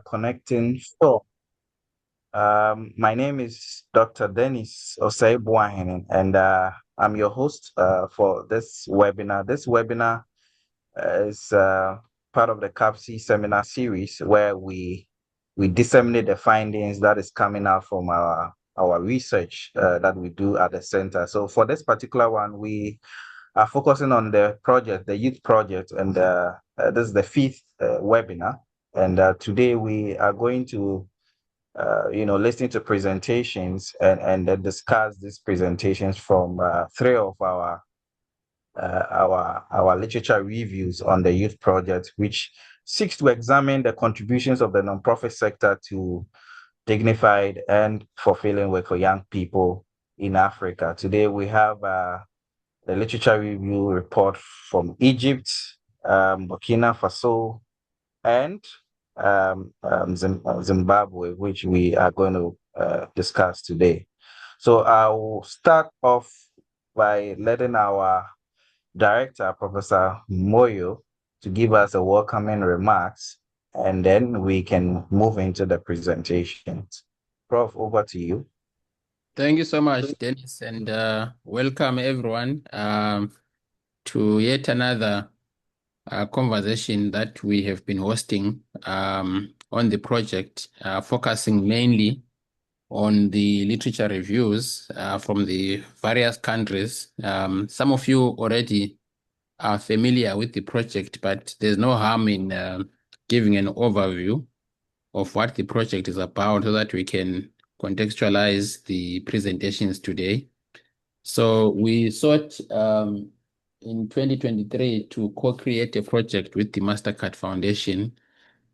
Connecting. My name is Dr. Dennis Osei, and I'm your host for this webinar. This webinar is part of the CAPSI seminar series where we disseminate the findings that is coming out from our research that we do at the center. So for this particular one, we are focusing on the project, the youth project, and this is the fifth webinar. And today we are going to, listen to presentations and discuss these presentations from three of our literature reviews on the youth project, which seeks to examine the contributions of the nonprofit sector to dignified and fulfilling work for young people in Africa. Today we have the literature review report from Egypt, Burkina Faso, and Zimbabwe, which we are going to discuss today. So I'll start off by letting our director, Professor Moyo, to give us a welcoming remarks, and then we can move into the presentations. Prof, over to you. Thank you so much, Dennis, and welcome everyone to yet another conversation that we have been hosting on the project, focusing mainly on the literature reviews from the various countries. Some of you already are familiar with the project, but there's no harm in giving an overview of what the project is about so that we can contextualize the presentations today. So we sought in 2023 to co-create a project with the Mastercard Foundation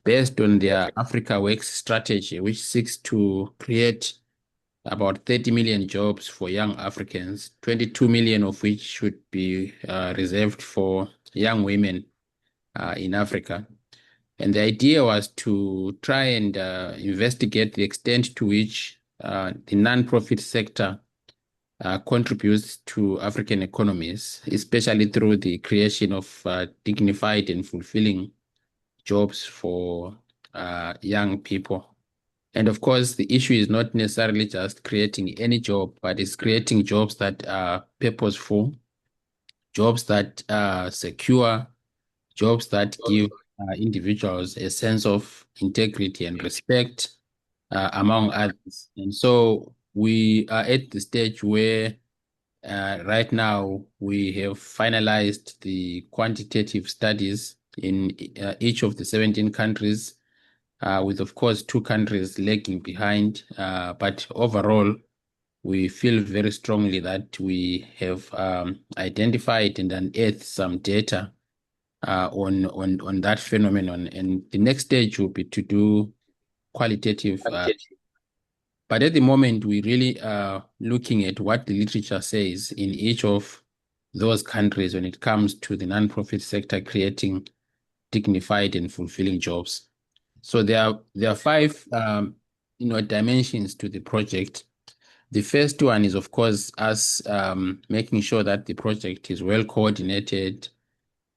based on their Africa Works strategy, which seeks to create about 30 million jobs for young Africans, 22 million of which should be reserved for young women in Africa. And the idea was to try and investigate the extent to which the non-profit sector contributes to African economies, especially through the creation of dignified and fulfilling jobs for young people. And of course, the issue is not necessarily just creating any job, but it's creating jobs that are purposeful, jobs that are secure, jobs that give individuals a sense of integrity and respect, among others. And so we are at the stage where right now we have finalized the quantitative studies in each of the 17 countries, with, of course, 2 countries lagging behind. But overall, we feel very strongly that we have identified and unearthed some data on that phenomenon. And the next stage will be to do qualitative. But at the moment, we really are looking at what the literature says in each of those countries when it comes to the nonprofit sector creating dignified and fulfilling jobs. So there are 5 dimensions to the project. The first one is, of course, us making sure that the project is well coordinated,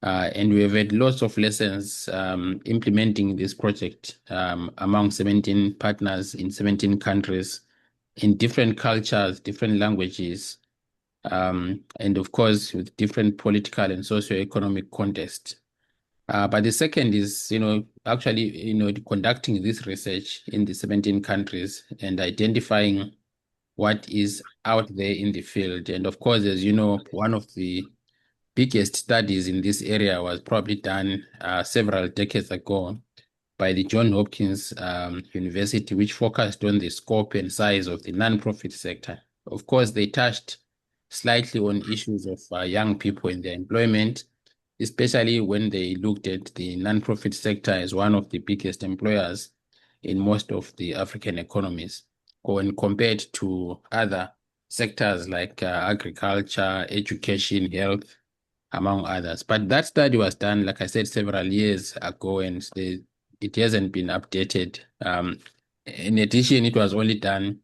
and we have had lots of lessons implementing this project among 17 partners in 17 countries, in different cultures, different languages, and of course with different political and socio-economic context. But the second is, actually, conducting this research in the 17 countries and identifying what is out there in the field. And of course, as you know, one of the biggest studies in this area was probably done several decades ago by the Johns Hopkins University, which focused on the scope and size of the nonprofit sector. Of course, they touched slightly on issues of young people in their employment, especially when they looked at the nonprofit sector as one of the biggest employers in most of the African economies, when compared to other sectors like agriculture, education, health, among others. But that study was done, like I said, several years ago, and it hasn't been updated. In addition, it was only done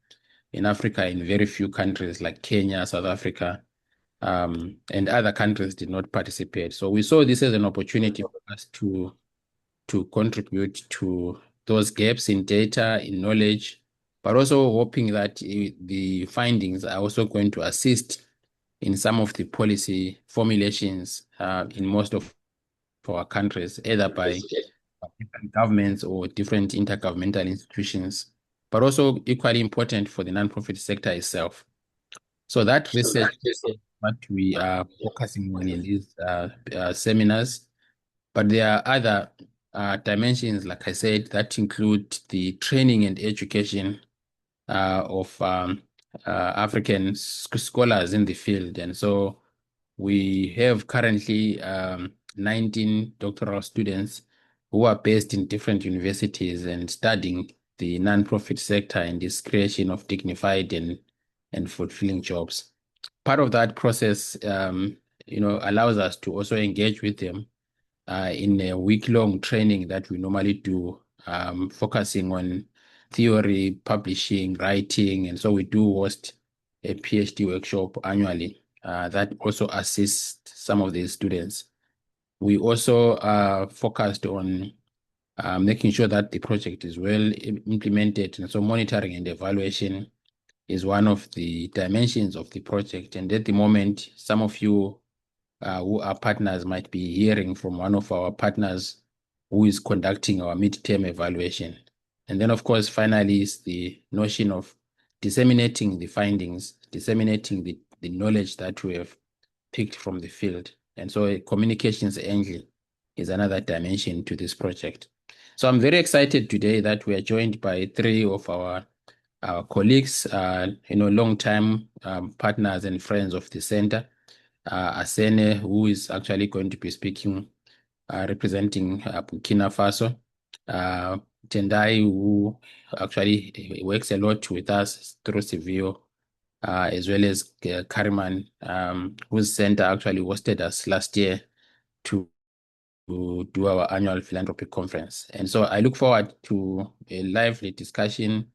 in Africa in very few countries like Kenya, South Africa, and other countries did not participate. So we saw this as an opportunity for us to contribute to those gaps in data, in knowledge, but also hoping that the findings are also going to assist in some of the policy formulations in most of our countries, either by different governments or different intergovernmental institutions, but also equally important for the nonprofit sector itself. So that research is what we are focusing on in these seminars. But there are other dimensions, like I said, that include the training and education of African scholars in the field. And so we have currently 19 doctoral students who are based in different universities and studying the nonprofit sector and this creation of dignified and fulfilling jobs. Part of that process, allows us to also engage with them in a week-long training that we normally do, focusing on theory, publishing, writing. And so we do host a PhD workshop annually that also assists some of these students. We also focused on making sure that the project is well implemented. And so monitoring and evaluation is one of the dimensions of the project. And at the moment, some of you who are partners might be hearing from one of our partners who is conducting our midterm evaluation. And then, of course, finally is the notion of disseminating the findings, disseminating the knowledge that we have picked from the field. And so a communications angle is another dimension to this project. So I'm very excited today that we are joined by three of our colleagues, long-time partners and friends of the center. Asene, who is actually going to be speaking, representing Burkina Faso. Tendai, who actually works a lot with us through Civio, as well as Kariman, whose center actually hosted us last year to do our annual philanthropy conference. And so I look forward to a lively discussion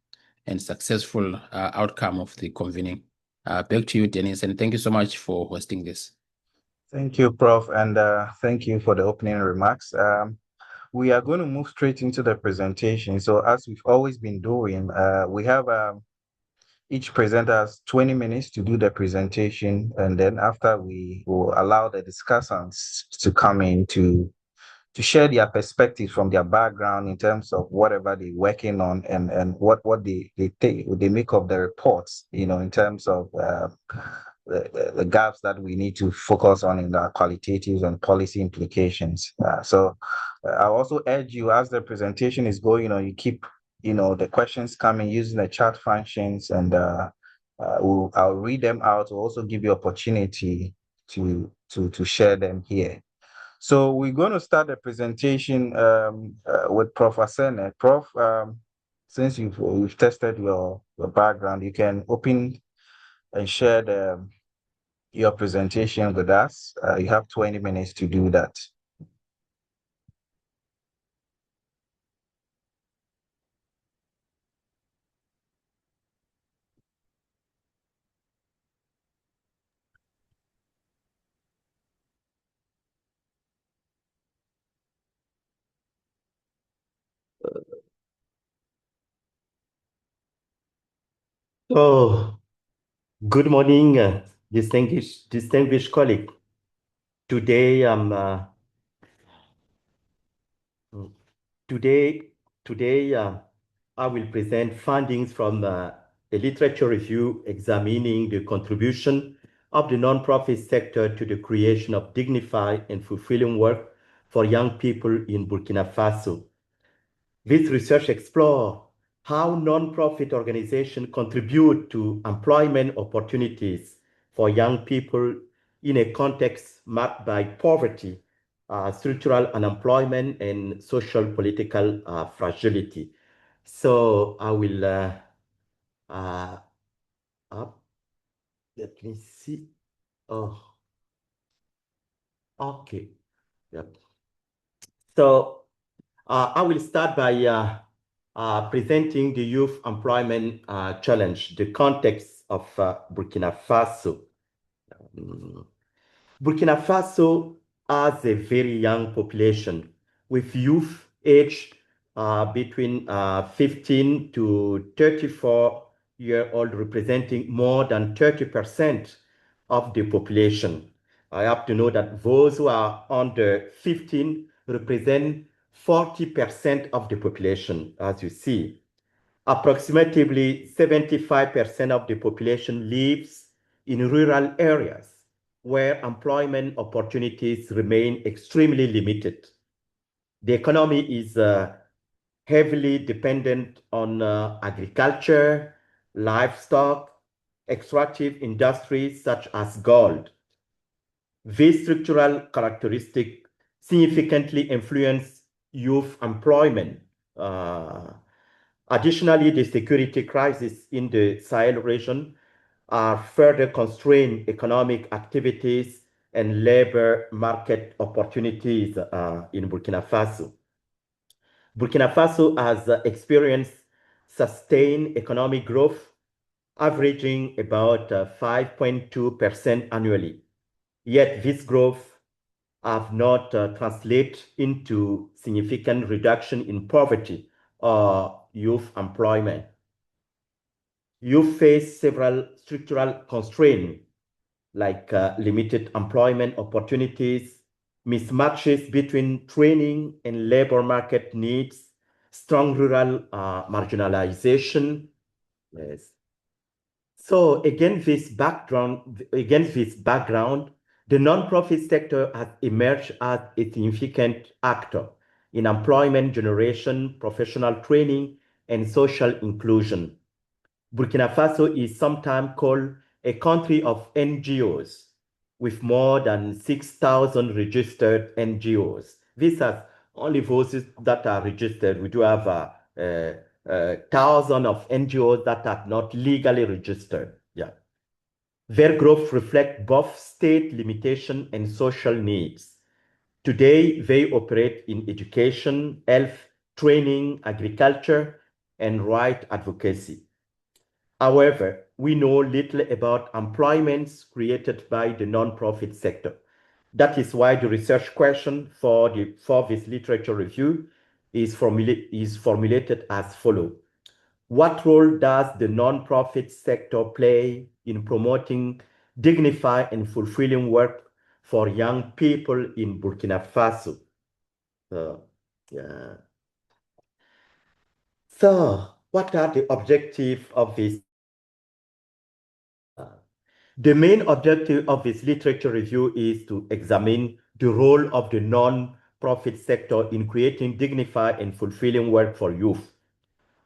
and successful outcome of the convening. Back to you, Dennis, and thank you so much for hosting this. Thank you, Prof, and thank you for the opening remarks. We are going to move straight into the presentation. So as we've always been doing, we have each presenter has 20 minutes to do the presentation, and then after we will allow the discussants to come in to share their perspectives from their background in terms of whatever they're working on and what they make of the reports, in terms of the gaps that we need to focus on in the qualitatives and policy implications. I also urge you, as the presentation is going on, you keep the questions coming using the chat functions, and I'll read them out to also give you opportunity to share them here. So we're going to start the presentation with Prof. Asene. Prof, since we've tested your background, you can open and share your presentation with us. You have 20 minutes to do that. Oh, good morning, distinguished colleague. Today, I will present findings from a literature review examining the contribution of the nonprofit sector to the creation of dignified and fulfilling work for young people in Burkina Faso. This research explores how nonprofit organizations contribute to employment opportunities for young people in a context marked by poverty, structural unemployment, and social political fragility. So I will, let me see. Oh, okay. Yep. So I will start by presenting the youth employment challenge, the context of Burkina Faso. Burkina Faso has a very young population with youth aged between 15 to 34-year-old, representing more than 30% of the population. I have to know that those who are under 15 represent 40% of the population, as you see. Approximately 75% of the population lives in rural areas where employment opportunities remain extremely limited. The economy is heavily dependent on agriculture, livestock, extractive industries such as gold. These structural characteristics significantly influence youth employment. Additionally, the security crisis in the Sahel region are further constrain economic activities and labor market opportunities in Burkina Faso. Burkina Faso has experienced sustained economic growth, averaging about 5.2% annually. Yet this growth have not translated into significant reduction in poverty or youth employment. Youth face several structural constraints like limited employment opportunities, mismatches between training and labor market needs, strong rural marginalization. Yes. So against this background, the nonprofit sector has emerged as a significant actor in employment generation, professional training, and social inclusion. Burkina Faso is sometimes called a country of NGOs, with more than 6,000 registered NGOs. These are only those that are registered. We do have thousands of NGOs that are not legally registered. Yeah. Their growth reflects both state limitation and social needs. Today, they operate in education, health, training, agriculture, and right advocacy. However, we know little about employments created by the nonprofit sector. That is why the research question for this literature review is formulated as follows. What role does the nonprofit sector play in promoting dignified and fulfilling work for young people in Burkina Faso? Yeah. So, what are the objectives of this? The main objective of this literature review is to examine the role of the non-profit sector in creating dignified and fulfilling work for youth.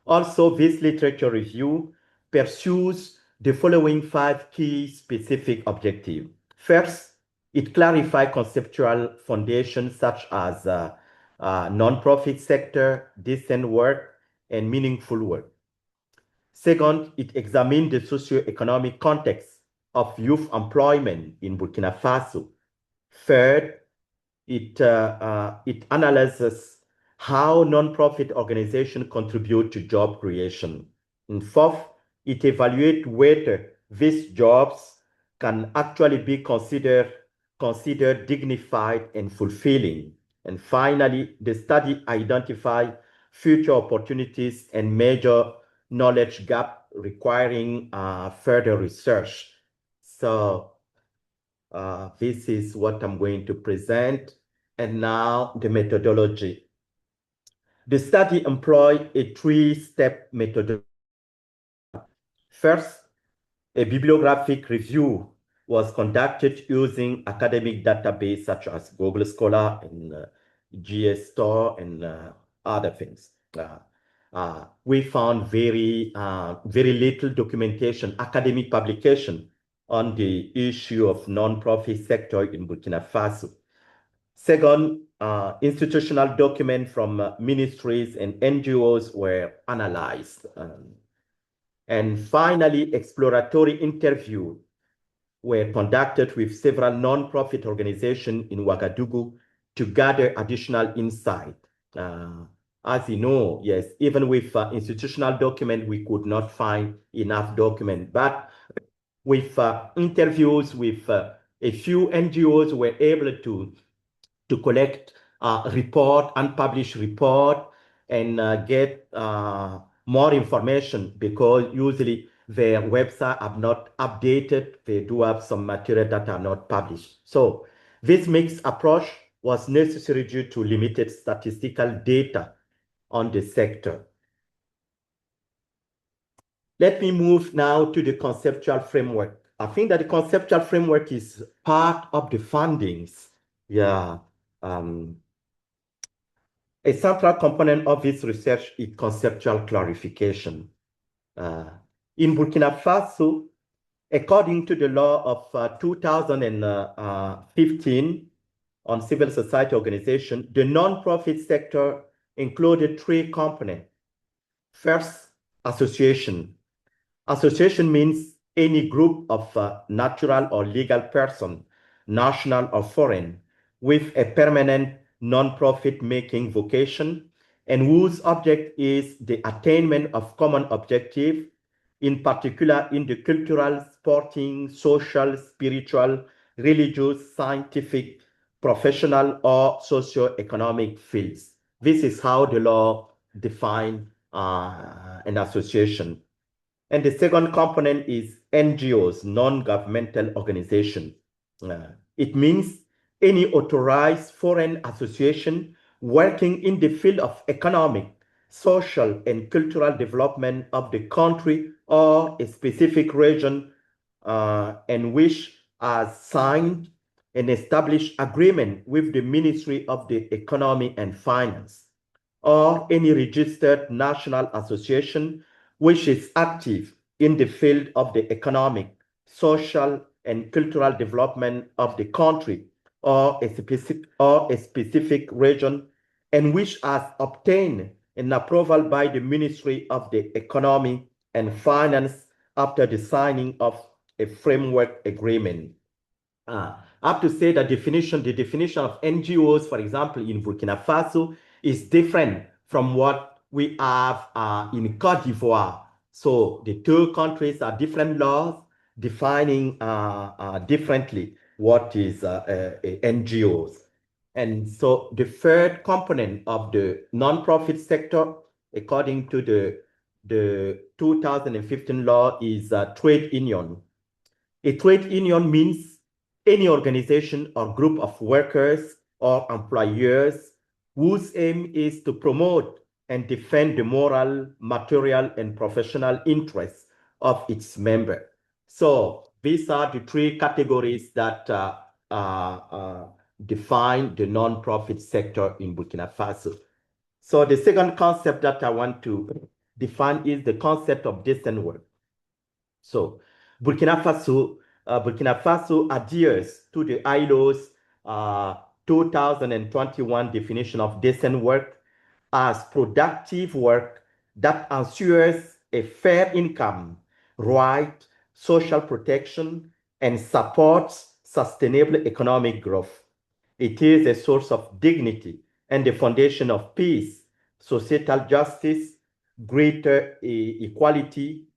Also, this literature review pursues the following 5 key specific objectives. First, it clarifies conceptual foundations such as non-profit sector, decent work, and meaningful work. Second, it examines the socio-economic context of youth employment in Burkina Faso. Third, it analyzes how nonprofit organizations contribute to job creation. And fourth, it evaluates whether these jobs can actually be considered dignified and fulfilling. And finally, the study identifies future opportunities and major knowledge gap requiring further research. So this is what I'm going to present. And now the methodology. The study employed a 3-step methodology. First, a bibliographic review was conducted using academic database such as Google Scholar and GSTOR and other things. We found very little documentation, academic publication on the issue of non-profit sector in Burkina Faso. Second, institutional documents from ministries and NGOs were analyzed. And finally, exploratory interviews were conducted with several non-profit organizations in Ouagadougou to gather additional insight. As you know, yes, even with institutional document, we could not find enough document. But with interviews with a few NGOs, were able to collect report, unpublished report, and get more information, because usually their website are not updated. They do have some material that are not published. So this mixed approach was necessary due to limited statistical data on the sector. Let me move now to the conceptual framework. I think that the conceptual framework is part of the findings. Yeah. A central component of this research is conceptual clarification. In Burkina Faso, according to the law of 2015 on civil society organization, the non-profit sector included three components. First, association. Association means any group of natural or legal person, national or foreign, with a permanent non-profit making vocation and whose object is the attainment of common objective, in particular in the cultural, sporting, social, spiritual, religious, scientific, professional, or socio-economic fields. This is how the law defines an association. And the second component is NGOs, non-governmental organization. It means any authorized foreign association working in the field of economic, social, and cultural development of the country or a specific region, and which has signed an established agreement with the Ministry of the Economy and Finance, or any registered national association which is active in the field of the economic, social, and cultural development of the country or a specific region, and which has obtained an approval by the Ministry of the Economy and Finance after the signing of a framework agreement. I have to say that the definition of NGOs, for example, in Burkina Faso, is different from what we have in Cote d'Ivoire. So the two countries are different laws defining differently what is NGOs. And so the third component of the nonprofit sector, according to the 2015 law, is trade union. A trade union means any organization or group of workers or employers whose aim is to promote and defend the moral, material, and professional interests of its member. So these are the three categories that define the non-profit sector in Burkina Faso. So the second concept that I want to define is the concept of decent work. So Burkina Faso adheres to the ILO's 2021 definition of decent work as productive work that ensures a fair income, right, social protection, and supports sustainable economic growth. It is a source of dignity and the foundation of peace, societal justice, greater equality,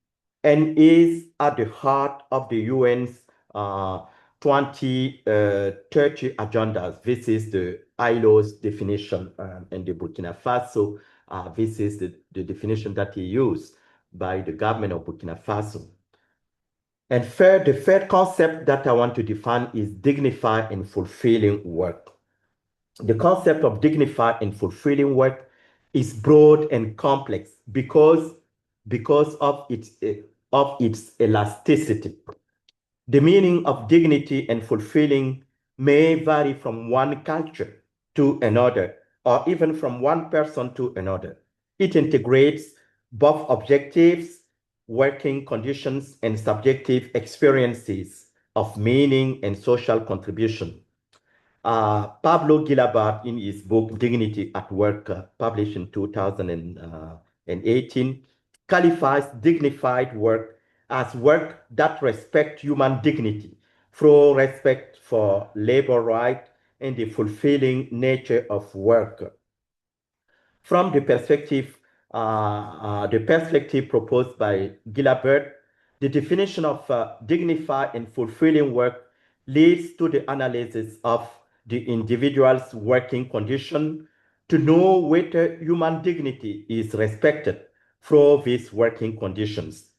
and is at the heart of the UN's 2030 agendas. This is the ILO's definition, and the Burkina Faso, this is the definition that he used by the government of Burkina Faso. And the third concept that I want to define is dignified and fulfilling work. The concept of dignified and fulfilling work is broad and complex because of its elasticity. The meaning of dignity and fulfilling may vary from one culture to another, or even from one person to another. It integrates both objectives, working conditions, and subjective experiences of meaning and social contribution. Pablo Gilabert, in his book Dignity at Work, published in 2018, qualifies dignified work as work that respects human dignity through respect for labor rights and the fulfilling nature of work. From the perspective proposed by Gilabert, the definition of dignified and fulfilling work leads to the analysis of the individual's working condition, to know whether human dignity is respected through these working conditions.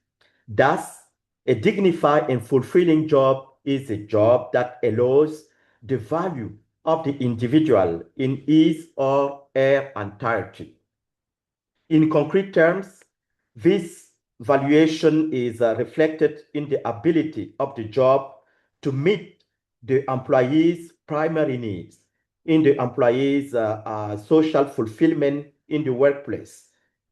Thus, a dignified and fulfilling job is a job that allows the value of the individual in his or her entirety. In concrete terms, this valuation is reflected in the ability of the job to meet the employee's primary needs, in the employee's social fulfillment in the workplace,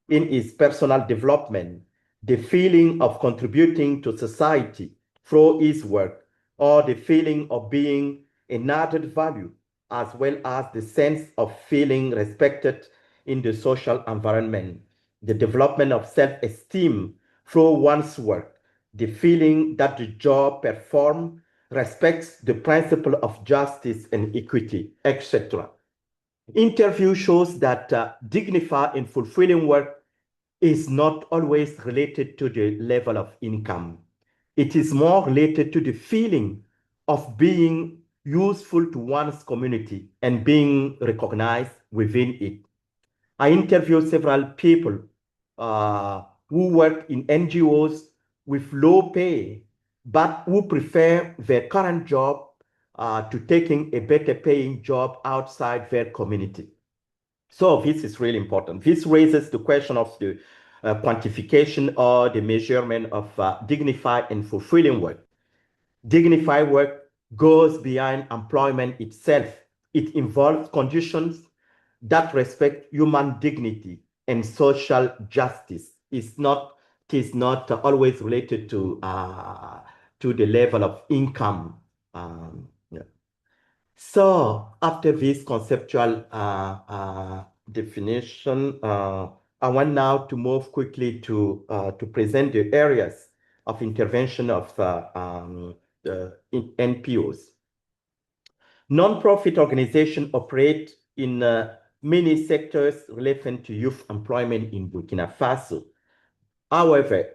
in his personal development, the feeling of contributing to society through his work, or the feeling of being an added value, as well as the sense of feeling respected in the social environment, the development of self-esteem through one's work, the feeling that the job performed respects the principle of justice and equity, etc. Interview shows that dignified and fulfilling work is not always related to the level of income. It is more related to the feeling of being useful to one's community and being recognized within it. I interviewed several people who work in NGOs with low pay, but who prefer their current job to taking a better paying job outside their community. So this is really important. This raises the question of the quantification or the measurement of dignified and fulfilling work. Dignified work goes beyond employment itself. It involves conditions that respect human dignity and social justice. It is not always related to the level of income. Yeah. So after this conceptual definition, I want now to move quickly to present the areas of intervention of NPOs. Non-profit organizations operate in many sectors relevant to youth employment in Burkina Faso. However,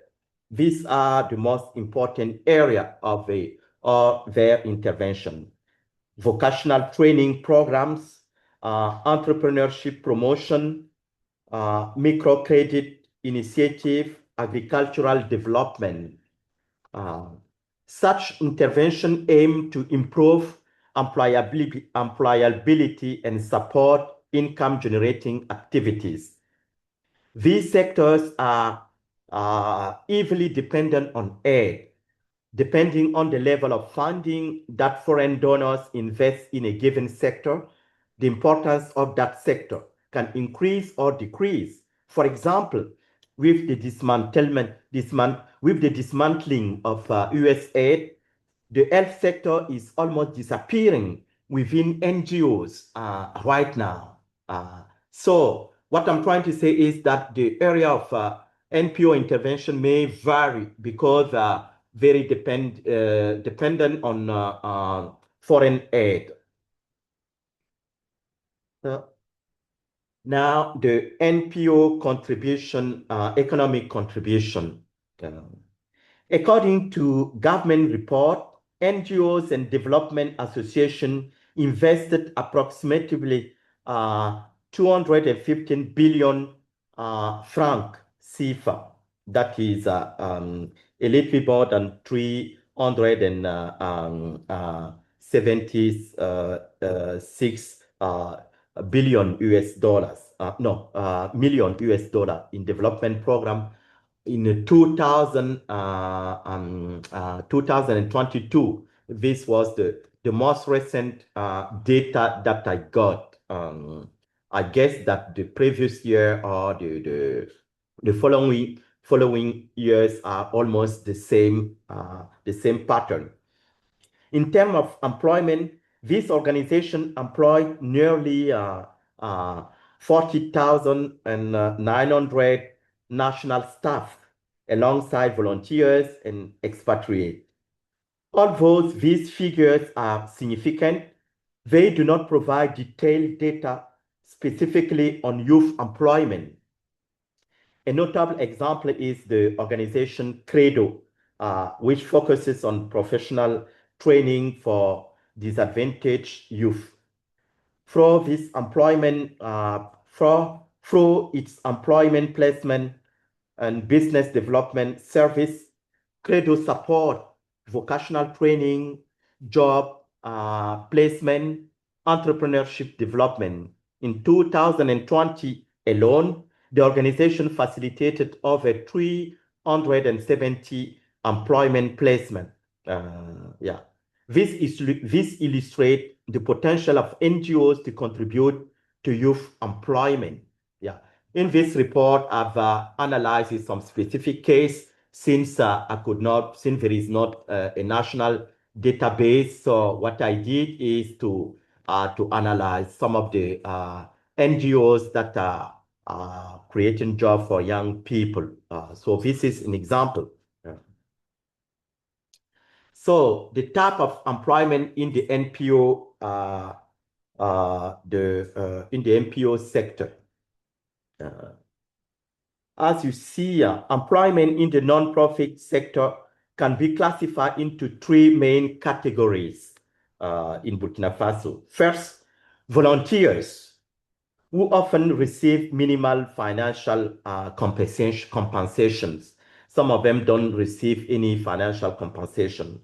these are the most important area of their intervention. Vocational training programs, entrepreneurship promotion, microcredit initiative, agricultural development. Such intervention aim to improve employability and support income generating activities. These sectors are heavily dependent on aid. Depending on the level of funding that foreign donors invest in a given sector, the importance of that sector can increase or decrease. For example, with the dismantling of US aid, the health sector is almost disappearing within NGOs right now. So what I'm trying to say is that the area of NPO intervention may vary because very dependent on foreign aid. Now the NPO contribution, economic contribution. According to government report, NGOs and development association invested approximately 215 billion franc CFA. That is a little bit more than 376 billion US dollars. Million US dollar in development program in 2022. This was the most recent data that I got. I guess that the previous year or the following years are almost the same pattern. In terms of employment, this organization employed nearly 40,900 national staff alongside volunteers and expatriates. Although these figures are significant, they do not provide detailed data specifically on youth employment. A notable example is the organization Credo, which focuses on professional training for disadvantaged youth. through this employment, through its employment placement and business development service, Credo support vocational training, job placement, entrepreneurship development. In 2020 alone, the organization facilitated over 370 employment placement. Yeah. This illustrates the potential of NGOs to contribute to youth employment. Yeah. In this report, I've analyzed some specific case since since there is not a national database. So what I did is to analyze some of the NGOs that are creating jobs for young people. So this is an example. So the type of employment in the NPO, in the NPO sector. As you see, employment in the nonprofit sector can be classified into three main categories in Burkina Faso. First, volunteers, who often receive minimal financial compensations. Some of them don't receive any financial compensation.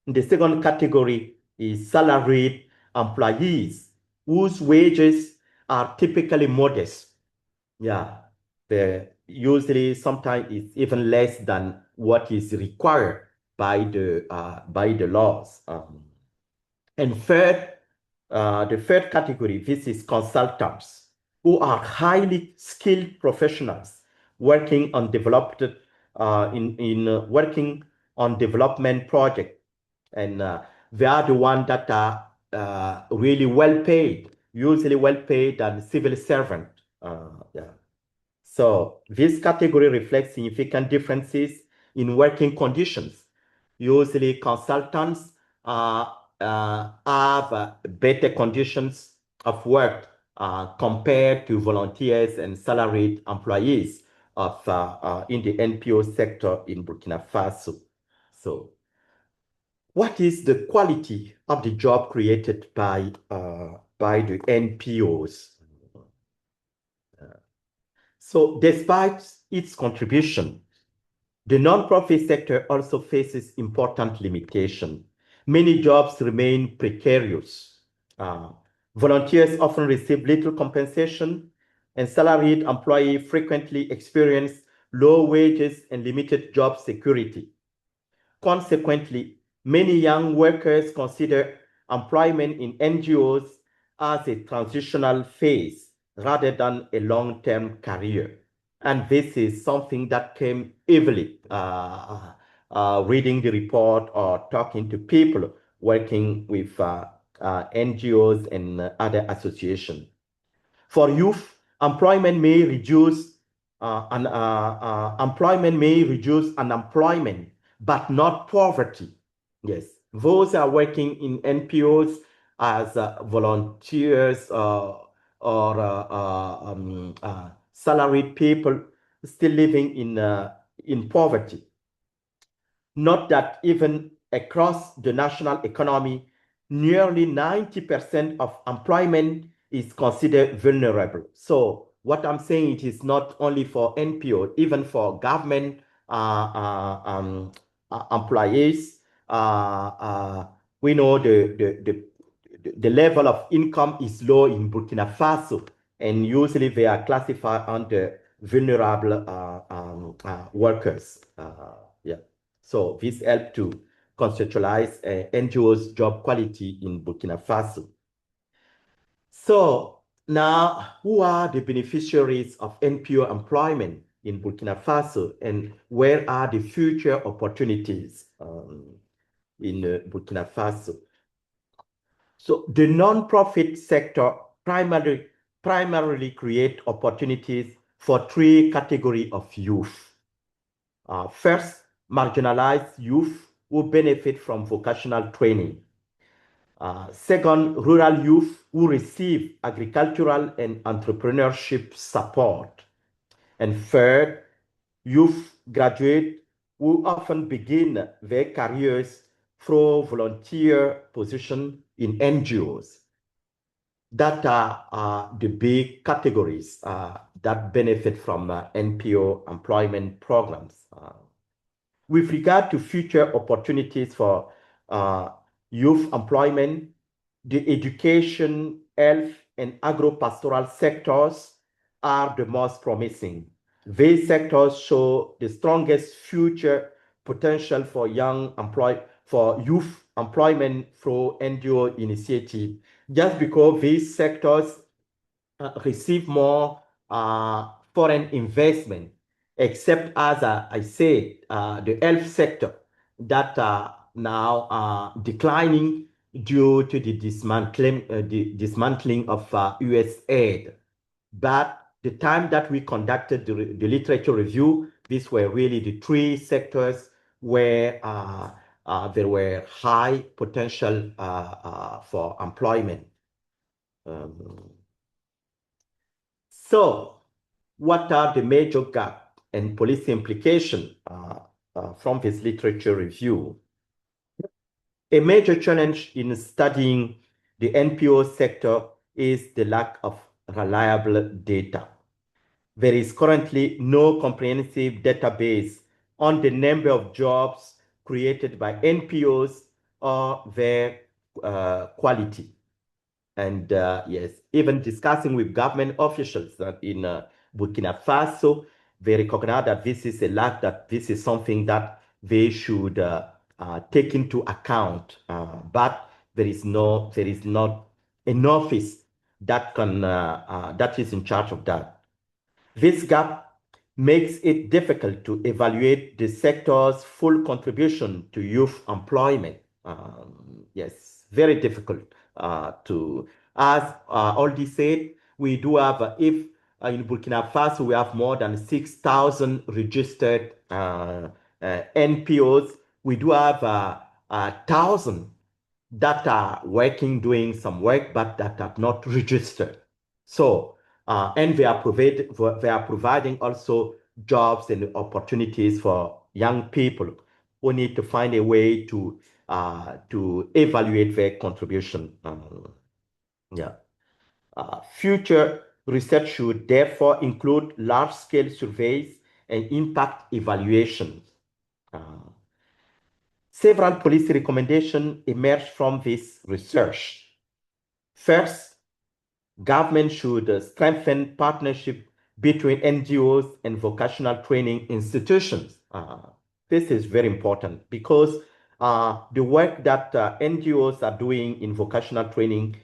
The second category is salaried employees, whose wages are typically modest. Yeah, usually sometimes it's even less than what is required by the laws. And third, the third category, this is consultants, who are highly skilled professionals working on working on development projects, and they are the ones that are really well paid, usually well paid than civil servant. Yeah. So this category reflects significant differences in working conditions. Usually consultants have better conditions of work compared to volunteers and salaried employees of in the NPO sector in Burkina Faso. So what is the quality of the job created by the NPOs? So despite its contribution, the nonprofit sector also faces important limitations. Many jobs remain precarious. Volunteers often receive little compensation, and salaried employees frequently experience low wages and limited job security. Consequently, many young workers consider employment in NGOs as a transitional phase rather than a long-term career. And this is something that came easily reading the report or talking to people working with NGOs and other associations. For youth, employment may reduce unemployment, but not poverty. Yes, those are working in NPOs as volunteers or salaried people still living in poverty. Note that even across the national economy, nearly 90% of employment is considered vulnerable. So what I'm saying, it is not only for NPO, even for government employees. We know the level of income is low in Burkina Faso, and usually they are classified under vulnerable workers. Yeah. So this helped to conceptualize NGOs' job quality in Burkina Faso. So now, who are the beneficiaries of NPO employment in Burkina Faso, and where are the future opportunities in Burkina Faso? So the non-profit sector primarily create opportunities for three categories of youth. First, marginalized youth who benefit from vocational training. Second, rural youth who receive agricultural and entrepreneurship support. And third, youth graduates who often begin their careers through volunteer position in NGOs. that are the big categories that benefit from NPO employment programs. With regard to future opportunities for youth employment, the education, health, and agro-pastoral sectors are the most promising. These sectors show the strongest future potential for youth employment through NGO initiative, just because these sectors receive more foreign investment, except as I said, the health sector that now declining due to the dismantling of US aid. But the time that we conducted the literature review, these were really the three sectors where there were high potential for employment. So what are the major gaps and policy implications from this literature review? A major challenge in studying the NPO sector is the lack of reliable data. There is currently no comprehensive database on the number of jobs created by NPOs or their quality. And yes, even discussing with government officials in Burkina Faso, they recognize that this is a lack, that this is something that they should take into account. But there is not an office that can that is in charge of that. This gap makes it difficult to evaluate the sector's full contribution to youth employment. Yes, very difficult to, as already said, we do have, if in Burkina Faso, we have more than 6,000 registered NPOs. We do have 1,000 that are working, doing some work, but that are not registered. So, and they are providing also jobs and opportunities for young people who need to find a way to evaluate their contribution. Future research should therefore include large-scale surveys and impact evaluations. Several policy recommendations emerged from this research. First, government should strengthen partnership between NGOs and vocational training institutions. This is very important because the work that NGOs are doing in vocational training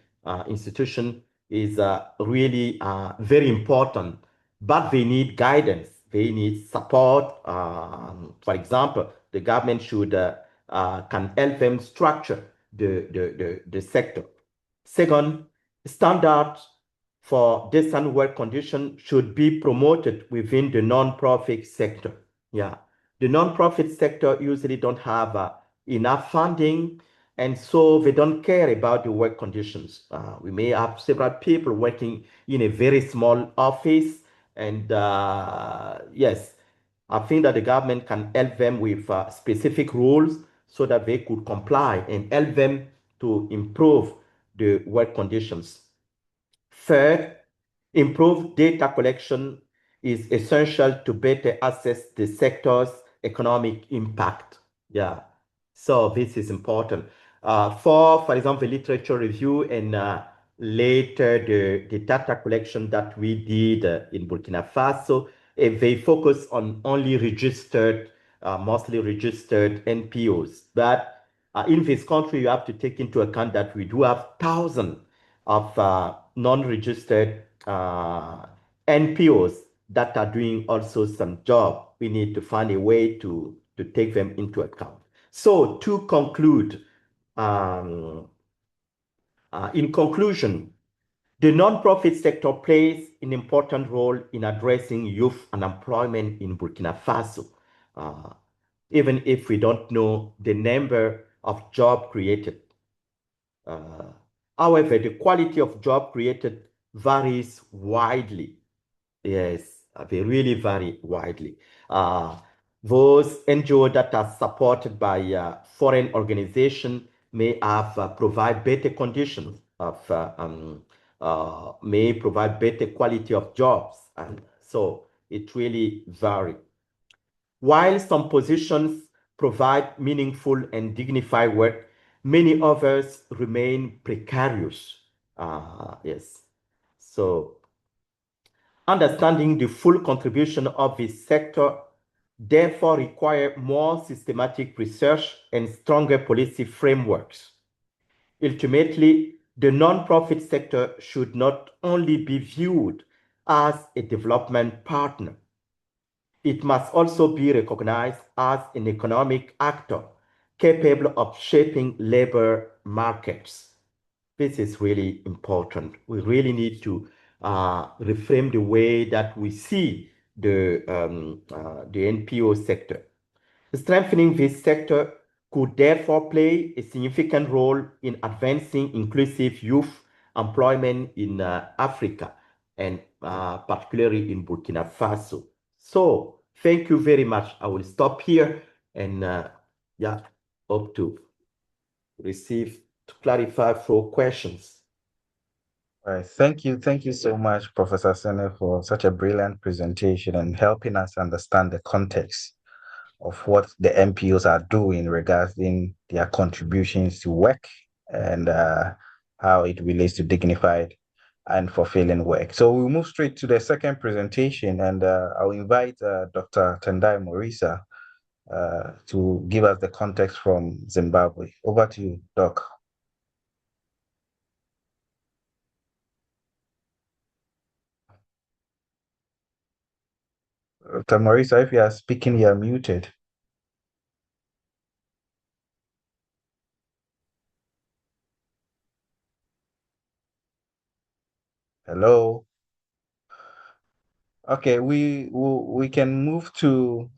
institution is really very important, but they need guidance. They need support. For example, the government should can help them structure the sector. Second, standards for decent work conditions should be promoted within the non-profit sector. Yeah, the non-profit sector usually don't have enough funding, and so they don't care about the work conditions. We may have several people working in a very small office, and yes, I think that the government can help them with specific rules so that they could comply and help them to improve the work conditions. Third, improved data collection is essential to better assess the sector's economic impact. Yeah, so this is important. For example, literature review and later the data collection that we did in Burkina Faso, they focus on only registered, mostly registered NPOs. But in this country, you have to take into account that we do have thousands of non-registered NPOs that are doing also some job. We need to find a way to take them into account. So to conclude, in conclusion, the nonprofit sector plays an important role in addressing youth unemployment in Burkina Faso, even if we don't know the number of jobs created. However, the quality of job created varies widely. Yes, they really vary widely. Those NGOs that are supported by foreign organizations may have provide better conditions of may provide better quality of jobs. And so it really varies. While some positions provide meaningful and dignified work, many others remain precarious. Yes. So understanding the full contribution of this sector therefore require more systematic research and stronger policy frameworks. Ultimately, the nonprofit sector should not only be viewed as a development partner, it must also be recognized as an economic actor capable of shaping labor markets. This is really important. We really need to reframe the way that we see the NPO sector. Strengthening this sector could therefore play a significant role in advancing inclusive youth employment in Africa and particularly in Burkina Faso. So thank you very much. I will stop here and yeah, hope to clarify for questions. All right. Thank you. Thank you so much, Professor Sene, for such a brilliant presentation and helping us understand the context of what the NPOs are doing regarding their contributions to work and how it relates to dignified and fulfilling work. So we'll move straight to the second presentation, and I'll invite Dr. Tendai Morisa to give us the context from Zimbabwe. Over to you, Doc. Dr. Morisa, if you are speaking, you are muted. Hello. Okay, we can move to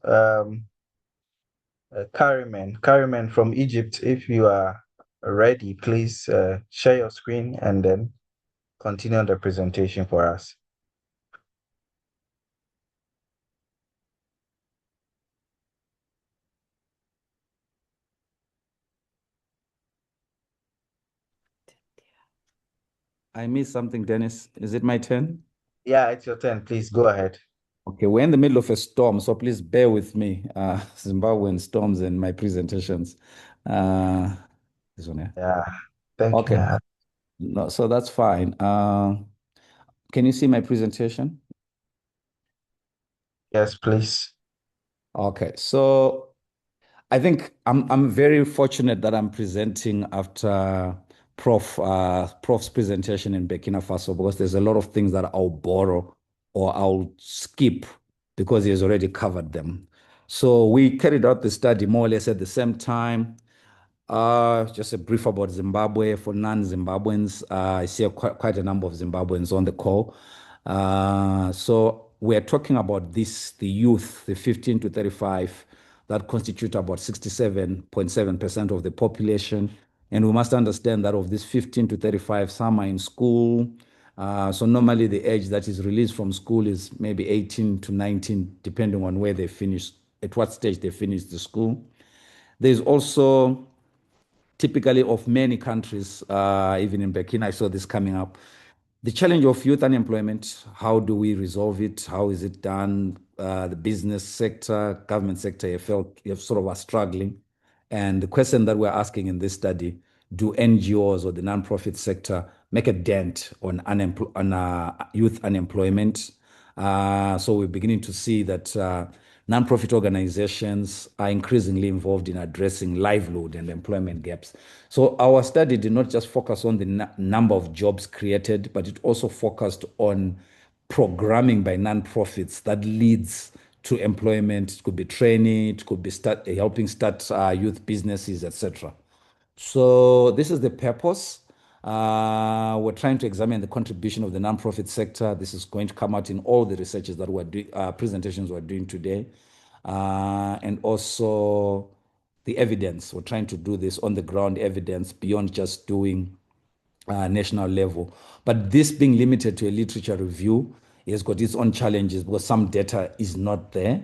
Kariman from Egypt. If you are ready, please share your screen and then continue the presentation for us. I missed something, Dennis. Is it my turn? Yeah, it's your turn. Please go ahead. Okay, we're in the middle of a storm, so please bear with me. Zimbabwean storms and my presentations. This one, yeah. Yeah, thank Okay. you. No, so that's fine. Can you see my presentation? Yes, please. Okay, so I think I'm very fortunate that I'm presenting after Prof's presentation in Burkina Faso, because there's a lot of things that I'll borrow or I'll skip because he has already covered them. So we carried out the study more or less at the same time. Just a brief about Zimbabwe for non-Zimbabweans. I see quite a number of Zimbabweans on the call. So we're talking about this, the youth, the 15 to 35, that constitute about 67.7% of the population. And we must understand that of this 15 to 35, some are in school. So normally the age that is released from school is maybe 18 to 19, depending on where they finish, at what stage they finish the school. There's also typically of many countries, even in Burkina, I saw this coming up. The challenge of youth unemployment, how do we resolve it? How is it done? The business sector, government sector, you sort of are struggling. And the question that we're asking in this study, do NGOs or the nonprofit sector make a dent on youth unemployment? So we're beginning to see that nonprofit organizations are increasingly involved in addressing livelihood and employment gaps. So our study did not just focus on the number of jobs created, but it also focused on programming by nonprofits that leads to employment. It could be training, it could be helping start youth businesses, etc. So this is the purpose. We're trying to examine the contribution of the nonprofit sector. This is going to come out in all the researches that we're doing, presentations we're doing today, and also the evidence. We're trying to do this on the ground evidence beyond just doing national level. But this being limited to a literature review has got its own challenges because some data is not there.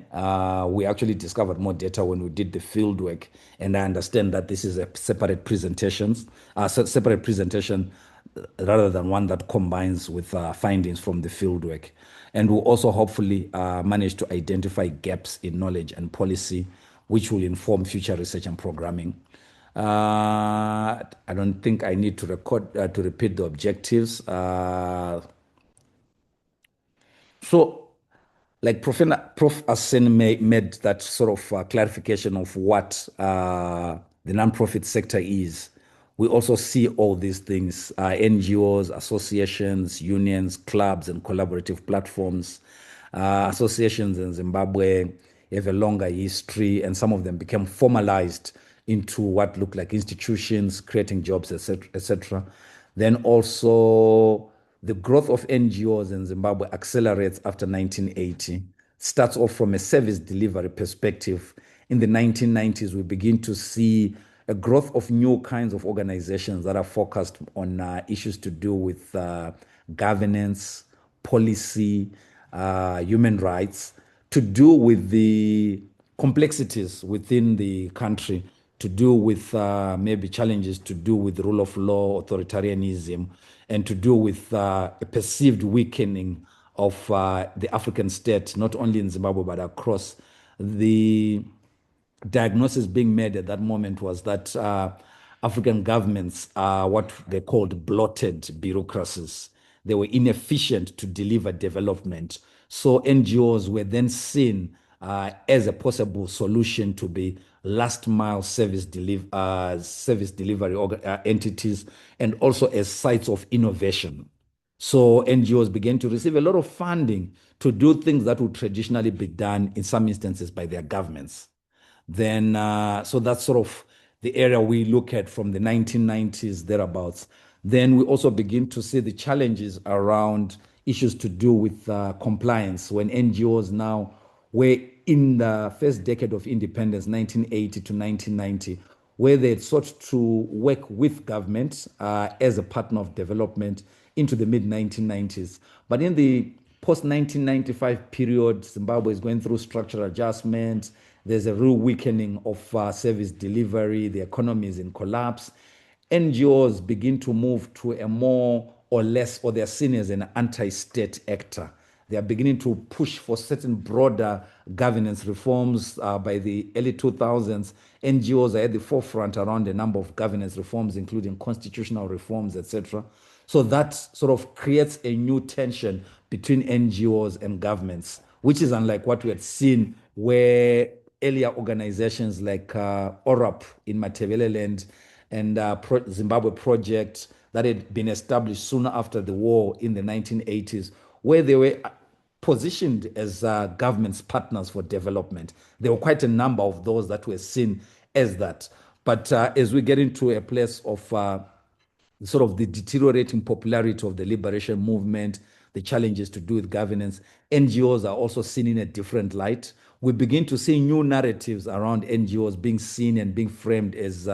We actually discovered more data when we did the field work, and I understand that this is a separate presentation rather than one that combines with findings from the fieldwork. And we'll also hopefully manage to identify gaps in knowledge and policy, which will inform future research and programming. I don't think I need to repeat the objectives. So, like Prof. Asen made that sort of clarification of what the nonprofit sector is. We also see all these things, NGOs, associations, unions, clubs, and collaborative platforms. Associations in Zimbabwe have a longer history, and some of them became formalized into what look like institutions, creating jobs, etc., etc. Then also the growth of NGOs in Zimbabwe accelerates after 1980. Starts off from a service delivery perspective. In the 1990s, we begin to see a growth of new kinds of organizations that are focused on issues to do with governance, policy, human rights, to do with the complexities within the country, to do with maybe challenges to do with the rule of law, authoritarianism, and to do with a perceived weakening of the African state, not only in Zimbabwe, but across. The diagnosis being made at that moment was that African governments are what they called bloated bureaucracies. They were inefficient to deliver development. So NGOs were then seen as a possible solution to be last mile service delivery entities, and also as sites of innovation. So NGOs began to receive a lot of funding to do things that would traditionally be done in some instances by their governments. Then, so that's sort of the area we look at from the 1990s thereabouts. Then we also begin to see the challenges around issues to do with compliance when NGOs now were in the first decade of independence, 1980 to 1990, where they had sought to work with government as a partner of development into the mid-1990s. But in the post-1995 period, Zimbabwe is going through structural adjustments. There's a real weakening of service delivery. The economy is in collapse. NGOs begin to move to a more or less, or they're seen as an anti-state actor. They are beginning to push for certain broader governance reforms. By the early 2000s, NGOs are at the forefront around a number of governance reforms, including constitutional reforms, etc. So that sort of creates a new tension between NGOs and governments, which is unlike what we had seen where earlier organizations like ORAP in Matabeleland and Zimbabwe Project that had been established soon after the war in the 1980s, where they were positioned as government's partners for development. There were quite a number of those that were seen as that. But as we get into a place of sort of the deteriorating popularity of the liberation movement, the challenges to do with governance, NGOs are also seen in a different light. We begin to see new narratives around NGOs being seen and being framed as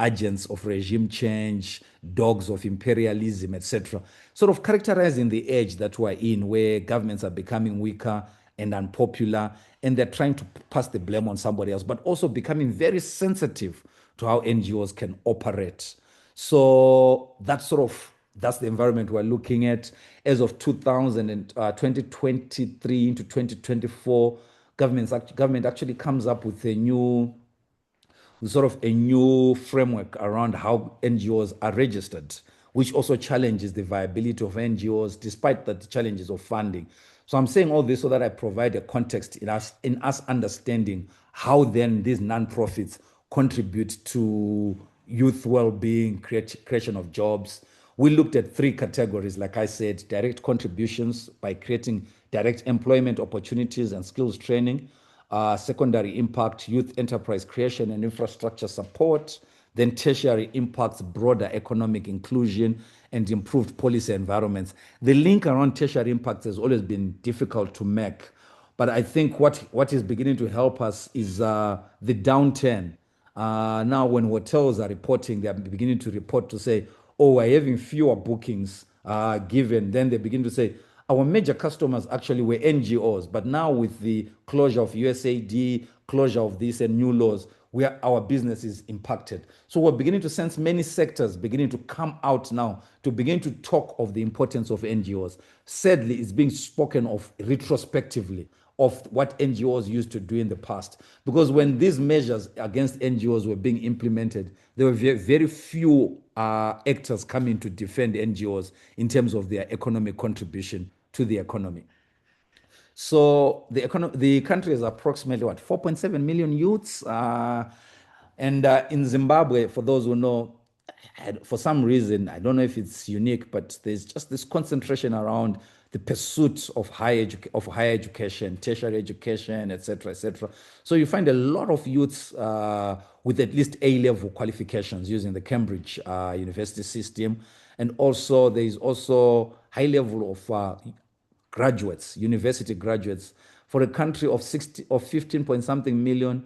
agents of regime change, dogs of imperialism, etc. Sort of characterizing the age that we're in, where governments are becoming weaker and unpopular, and they're trying to pass the blame on somebody else, but also becoming very sensitive to how NGOs can operate. So that's the environment we're looking at. As of 2023 into 2024, government actually comes up with a new framework around how NGOs are registered, which also challenges the viability of NGOs despite the challenges of funding. So I'm saying all this so that I provide a context in us understanding how then these nonprofits contribute to youth well-being, creation of jobs. We looked at three categories, like I said: direct contributions by creating direct employment opportunities and skills training, secondary impact, youth enterprise creation and infrastructure support, then tertiary impacts, broader economic inclusion and improved policy environments. The link around tertiary impacts has always been difficult to make, but I think what is beginning to help us is the downturn. Now when hotels are reporting, they are beginning to report to say, oh, we're having fewer bookings given. Then they begin to say, our major customers actually were NGOs, but now with the closure of USAID, closure of this and new laws, where our business is impacted. So we're beginning to sense many sectors beginning to come out now to begin to talk of the importance of NGOs. Sadly, it's being spoken of retrospectively of what NGOs used to do in the past. Because when these measures against NGOs were being implemented, there were very few actors coming to defend NGOs in terms of their economic contribution to the economy. So the country is approximately 4.7 million youths. And in Zimbabwe, for those who know, for some reason, I don't know if it's unique, but there's just this concentration around the pursuit of higher education, tertiary education, etc., etc. So you find a lot of youths with at least A-level qualifications using the Cambridge university system. And also there is also high level of graduates, university graduates. For a country of 15 point something million,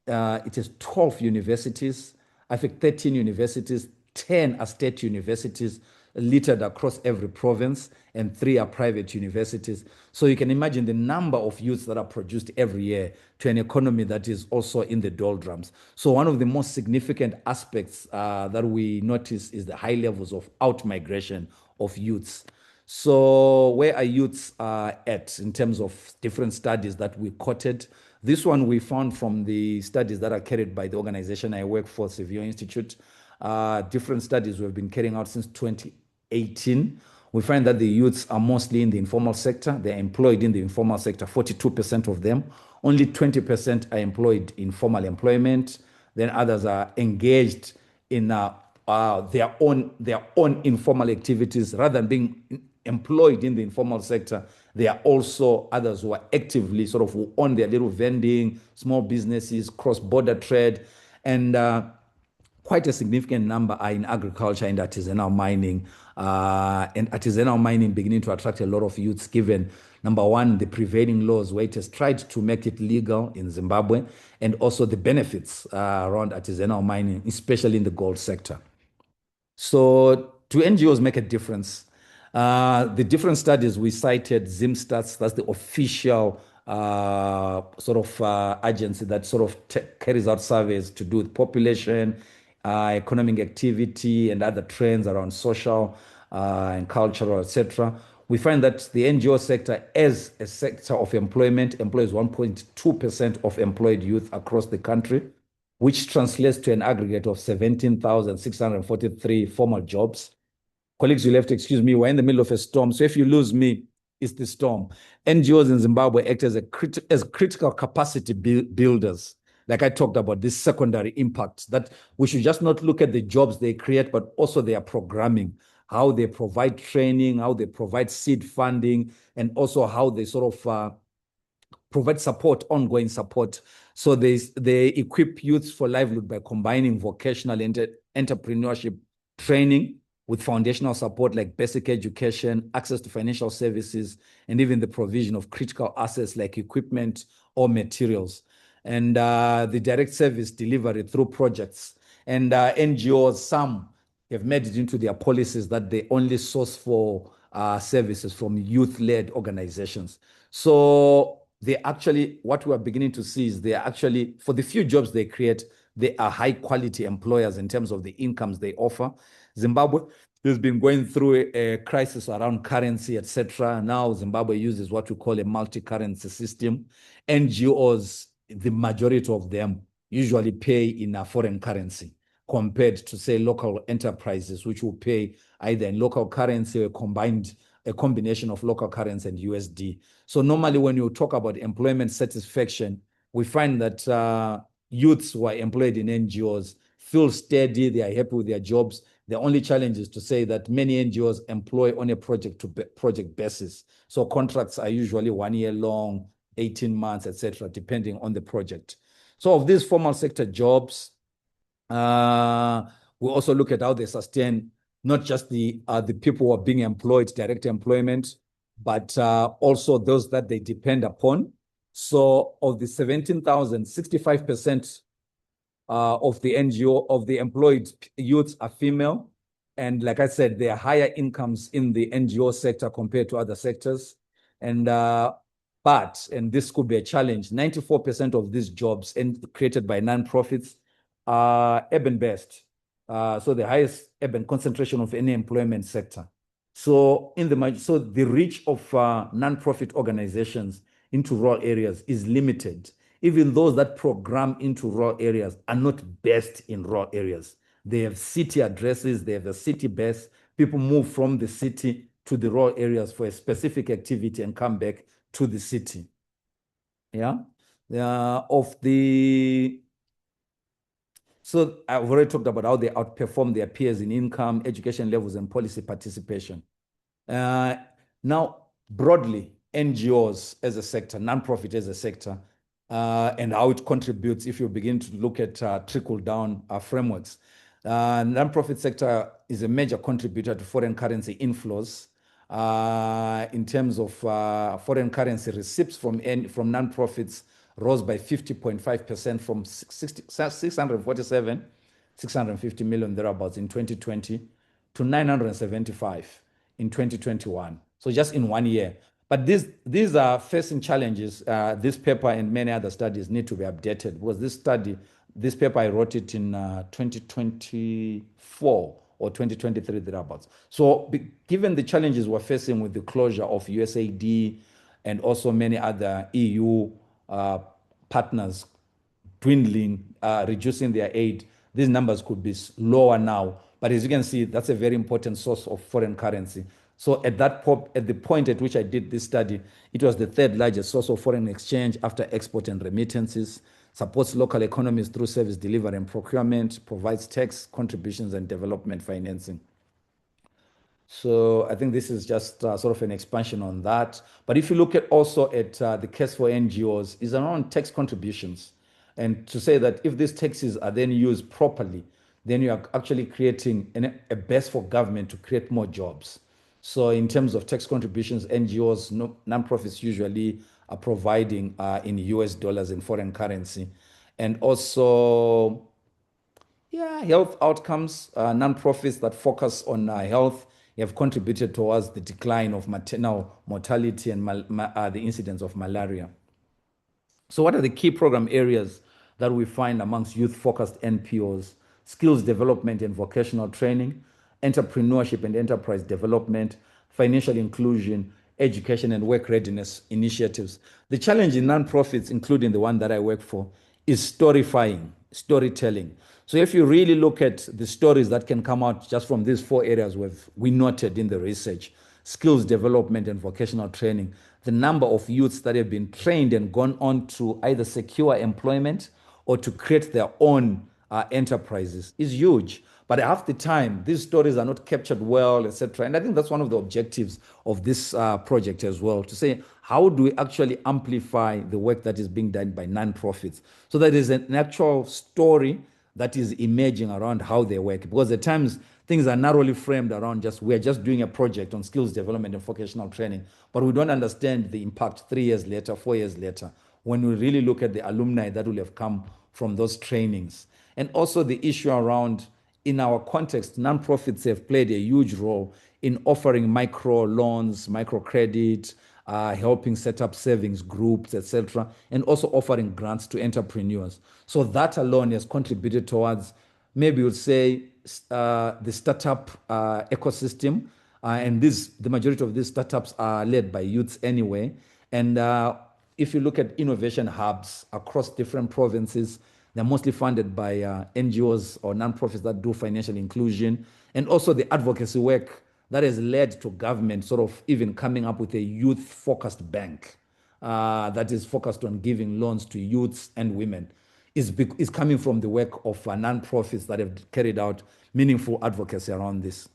it has 12 universities, I think 13 universities, 10 are state universities littered across every province, and 3 are private universities. So you can imagine the number of youths that are produced every year to an economy that is also in the doldrums. So one of the most significant aspects that we notice is the high levels of out-migration of youths. So where are youths at in terms of different studies that we quoted? This one we found from the studies that are carried by the organization I work for, Seville Institute. Different studies we've been carrying out since 2018. We find that the youths are mostly in the informal sector. They're employed in the informal sector, 42% of them. Only 20% are employed in formal employment. Then others are engaged in their own informal activities. Rather than being employed in the informal sector, there are also others who are actively sort of on their little vending, small businesses, cross-border trade, and quite a significant number are in agriculture and artisanal mining. And artisanal mining beginning to attract a lot of youths, given, number one, the prevailing laws where it has tried to make it legal in Zimbabwe, and also the benefits around artisanal mining, especially in the gold sector. So do NGOs make a difference? The different studies we cited, ZimStats, that's the official sort of agency that sort of carries out surveys to do with population, economic activity, and other trends around social and cultural, etc. We find that the NGO sector, as a sector of employment, employs 1.2% of employed youth across the country, which translates to an aggregate of 17,643 formal jobs. Colleagues, you'll have to excuse me, we're in the middle of a storm, so if you lose me, it's the storm. NGOs in Zimbabwe act as critical capacity builders. Like I talked about, this secondary impact, that we should just not look at the jobs they create, but also their programming, how they provide training, how they provide seed funding, and also how they sort of provide support, ongoing support. So they equip youths for livelihood by combining vocational entrepreneurship training with foundational support like basic education, access to financial services, and even the provision of critical assets like equipment or materials. And the direct service delivery through projects. And NGOs, some have made it into their policies that they only source for services from youth-led organizations. So they actually, what we are beginning to see is they are actually, for the few jobs they create, they are high-quality employers in terms of the incomes they offer. Zimbabwe has been going through a crisis around currency, etc. Now Zimbabwe uses what we call a multi-currency system. NGOs, the majority of them, usually pay in a foreign currency compared to, say, local enterprises, which will pay either in local currency or a combination of local currency and USD. So normally when you talk about employment satisfaction, we find that youths who are employed in NGOs feel steady, they are happy with their jobs. The only challenge is to say that many NGOs employ on a project basis. So contracts are usually 1 year long, 18 months, etc., depending on the project. So of these formal sector jobs, we also look at how they sustain not just the people who are being employed, direct employment, but also those that they depend upon. So of the 17,000, 65% of the NGO, of the employed youths are female. And like I said, there are higher incomes in the NGO sector compared to other sectors. And But, and this could be a challenge, 94% of these jobs created by nonprofits are urban-based. So the highest urban concentration of any employment sector. So the reach of nonprofit organizations into rural areas is limited. Even those that program into rural areas are not based in rural areas. They have city addresses, they have a city base. People move from the city to the rural areas for a specific activity and come back to the city. Yeah. So I've already talked about how they outperform their peers in income, education levels, and policy participation. Now, broadly, NGOs as a sector, nonprofit as a sector, and how it contributes if you begin to look at trickle-down frameworks. Nonprofit sector is a major contributor to foreign currency inflows. In terms of foreign currency receipts from nonprofits rose by 50.5% from 650 million thereabouts in 2020 to 975 in 2021. So just in 1 year. But these are facing challenges. This paper and many other studies need to be updated because this paper, I wrote it in 2024 or 2023 thereabouts. So given the challenges we're facing with the closure of USAID and also many other EU partners dwindling, reducing their aid, these numbers could be lower now. But as you can see, that's a very important source of foreign currency. So at the point at which I did this study, it was the third largest source of foreign exchange after export and remittances, supports local economies through service delivery and procurement, provides tax contributions and development financing. So I think this is just sort of an expansion on that. But if you look at also at the case for NGOs, is around tax contributions. And to say that if these taxes are then used properly, then you are actually creating a base for government to create more jobs. So in terms of tax contributions, NGOs, nonprofits usually are providing in US dollars in foreign currency. And also, health outcomes, nonprofits that focus on health have contributed towards the decline of maternal mortality and the incidence of malaria. So what are the key program areas that we find amongst youth-focused NPOs? Skills development and vocational training, entrepreneurship and enterprise development, financial inclusion, education and work readiness initiatives. The challenge in nonprofits, including the one that I work for, is storytelling. So if you really look at the stories that can come out just from these 4 areas we noted in the research, skills development and vocational training, the number of youths that have been trained and gone on to either secure employment or to create their own enterprises is huge. But half the time, these stories are not captured well, etc. And I think that's one of the objectives of this project as well, to say, how do we actually amplify the work that is being done by nonprofits so that there's an actual story that is emerging around how they work? Because at times, things are narrowly framed around we're just doing a project on skills development and vocational training, but we don't understand the impact 3 years later, 4 years later, when we really look at the alumni that will have come from those trainings. And also the issue around, in our context, nonprofits have played a huge role in offering micro loans, microcredit, helping set up savings groups, etc., and also offering grants to entrepreneurs. So that alone has contributed towards, maybe we'll say, the startup ecosystem. And the majority of these startups are led by youths anyway. And if you look at innovation hubs across different provinces, they're mostly funded by NGOs or nonprofits that do financial inclusion, and also the advocacy work that has led to government sort of even coming up with a youth-focused bank that is focused on giving loans to youths and women is coming from the work of nonprofits that have carried out meaningful advocacy around this.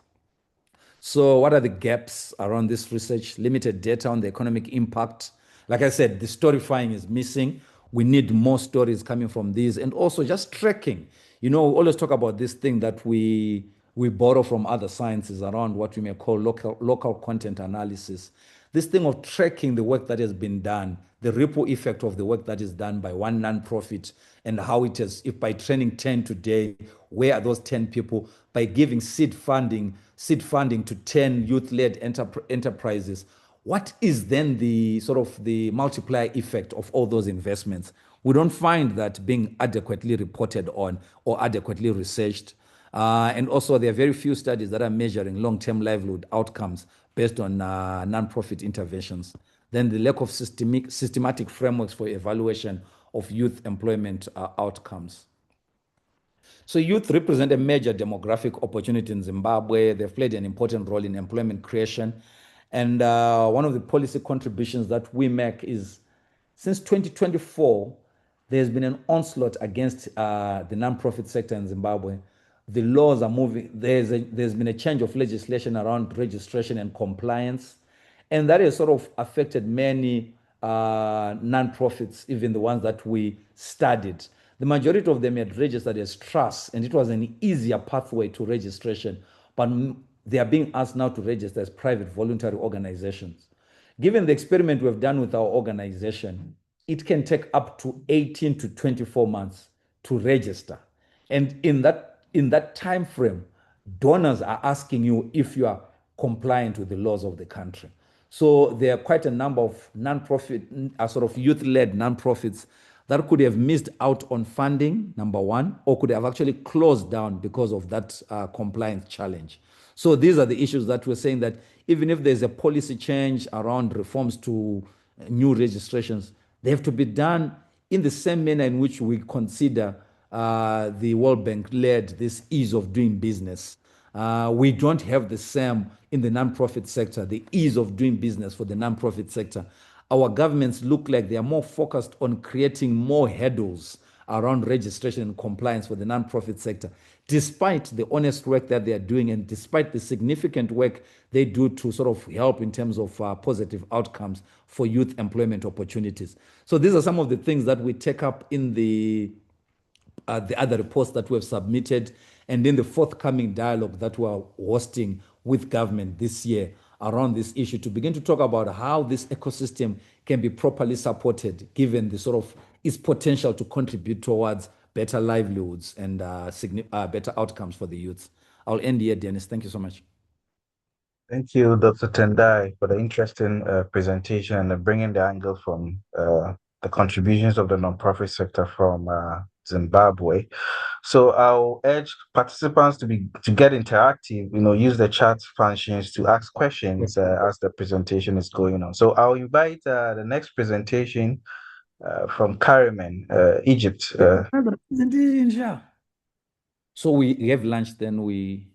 So what are the gaps around this research? Limited data on the economic impact. Like I said, the storyfying is missing. We need more stories coming from these, and also just tracking. We always talk about this thing that we borrow from other sciences around what we may call local content analysis. This thing of tracking the work that has been done, the ripple effect of the work that is done by one nonprofit, and how it is, if by training 10 today, where are those 10 people? By giving seed funding to 10 youth-led enterprises, what is then the sort of the multiplier effect of all those investments? We don't find that being adequately reported on or adequately researched. And also, there are very few studies that are measuring long-term livelihood outcomes based on non-profit interventions. Then the lack of systematic frameworks for evaluation of youth employment outcomes. So youth represent a major demographic opportunity in Zimbabwe. They've played an important role in employment creation. And one of the policy contributions that we make is since 2024, there's been an onslaught against the nonprofit sector in Zimbabwe. The laws are moving. There's been a change of legislation around registration and compliance. And that has sort of affected many nonprofits, even the ones that we studied. The majority of them had registered as trusts, and it was an easier pathway to registration. But they are being asked now to register as private voluntary organizations. Given the experiment we've done with our organization, it can take up to 18 to 24 months to register. And in that time frame, donors are asking you if you are compliant with the laws of the country. So there are quite a number of non-profit, sort of youth-led non-profits that could have missed out on funding, number one, or could have actually closed down because of that compliance challenge. So these are the issues that we're saying that even if there's a policy change around reforms to new registrations, they have to be done in the same manner in which we consider the World Bank led this ease of doing business. We don't have the same in the nonprofit sector, the ease of doing business for the nonprofit sector. Our governments look like they are more focused on creating more hurdles around registration and compliance for the nonprofit sector, despite the honest work that they are doing and despite the significant work they do to sort of help in terms of positive outcomes for youth employment opportunities. So these are some of the things that we take up in the other reports that we have submitted and in the forthcoming dialogue that we are hosting with government this year around this issue to begin to talk about how this ecosystem can be properly supported given the sort of its potential to contribute towards better livelihoods and better outcomes for the youth. I'll end here, Dennis. Thank you so much. Thank you, Dr. Tendai, for the interesting presentation and bringing the angle from the contributions of the nonprofit sector from Zimbabwe. So I'll urge participants to get interactive, use the chat functions to ask questions as the presentation is going on. So I'll invite the next presentation from Kariman, Egypt. So we have lunch, then we...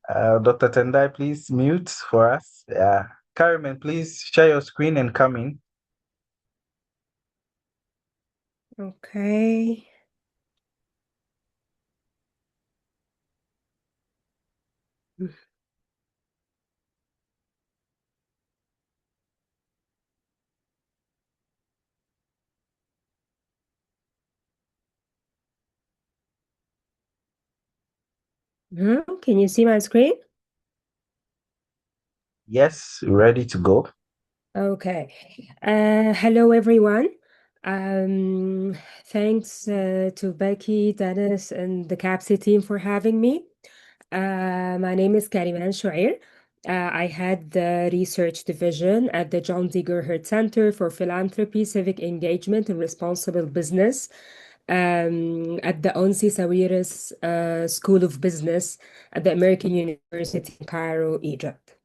Dr. Tendai, please mute for us. Kariman, please share your screen and come in. Okay. Can you see my screen? Yes, ready to go. Okay. Hello, everyone. Thanks to Becky, Dennis, and the CAPSI team for having me. My name is Kariman Shuair. I head the research division at the John D. Gerhard Center for Philanthropy, Civic Engagement, and Responsible Business at the Onsi Sawiris School of Business at the American University in Cairo, Egypt.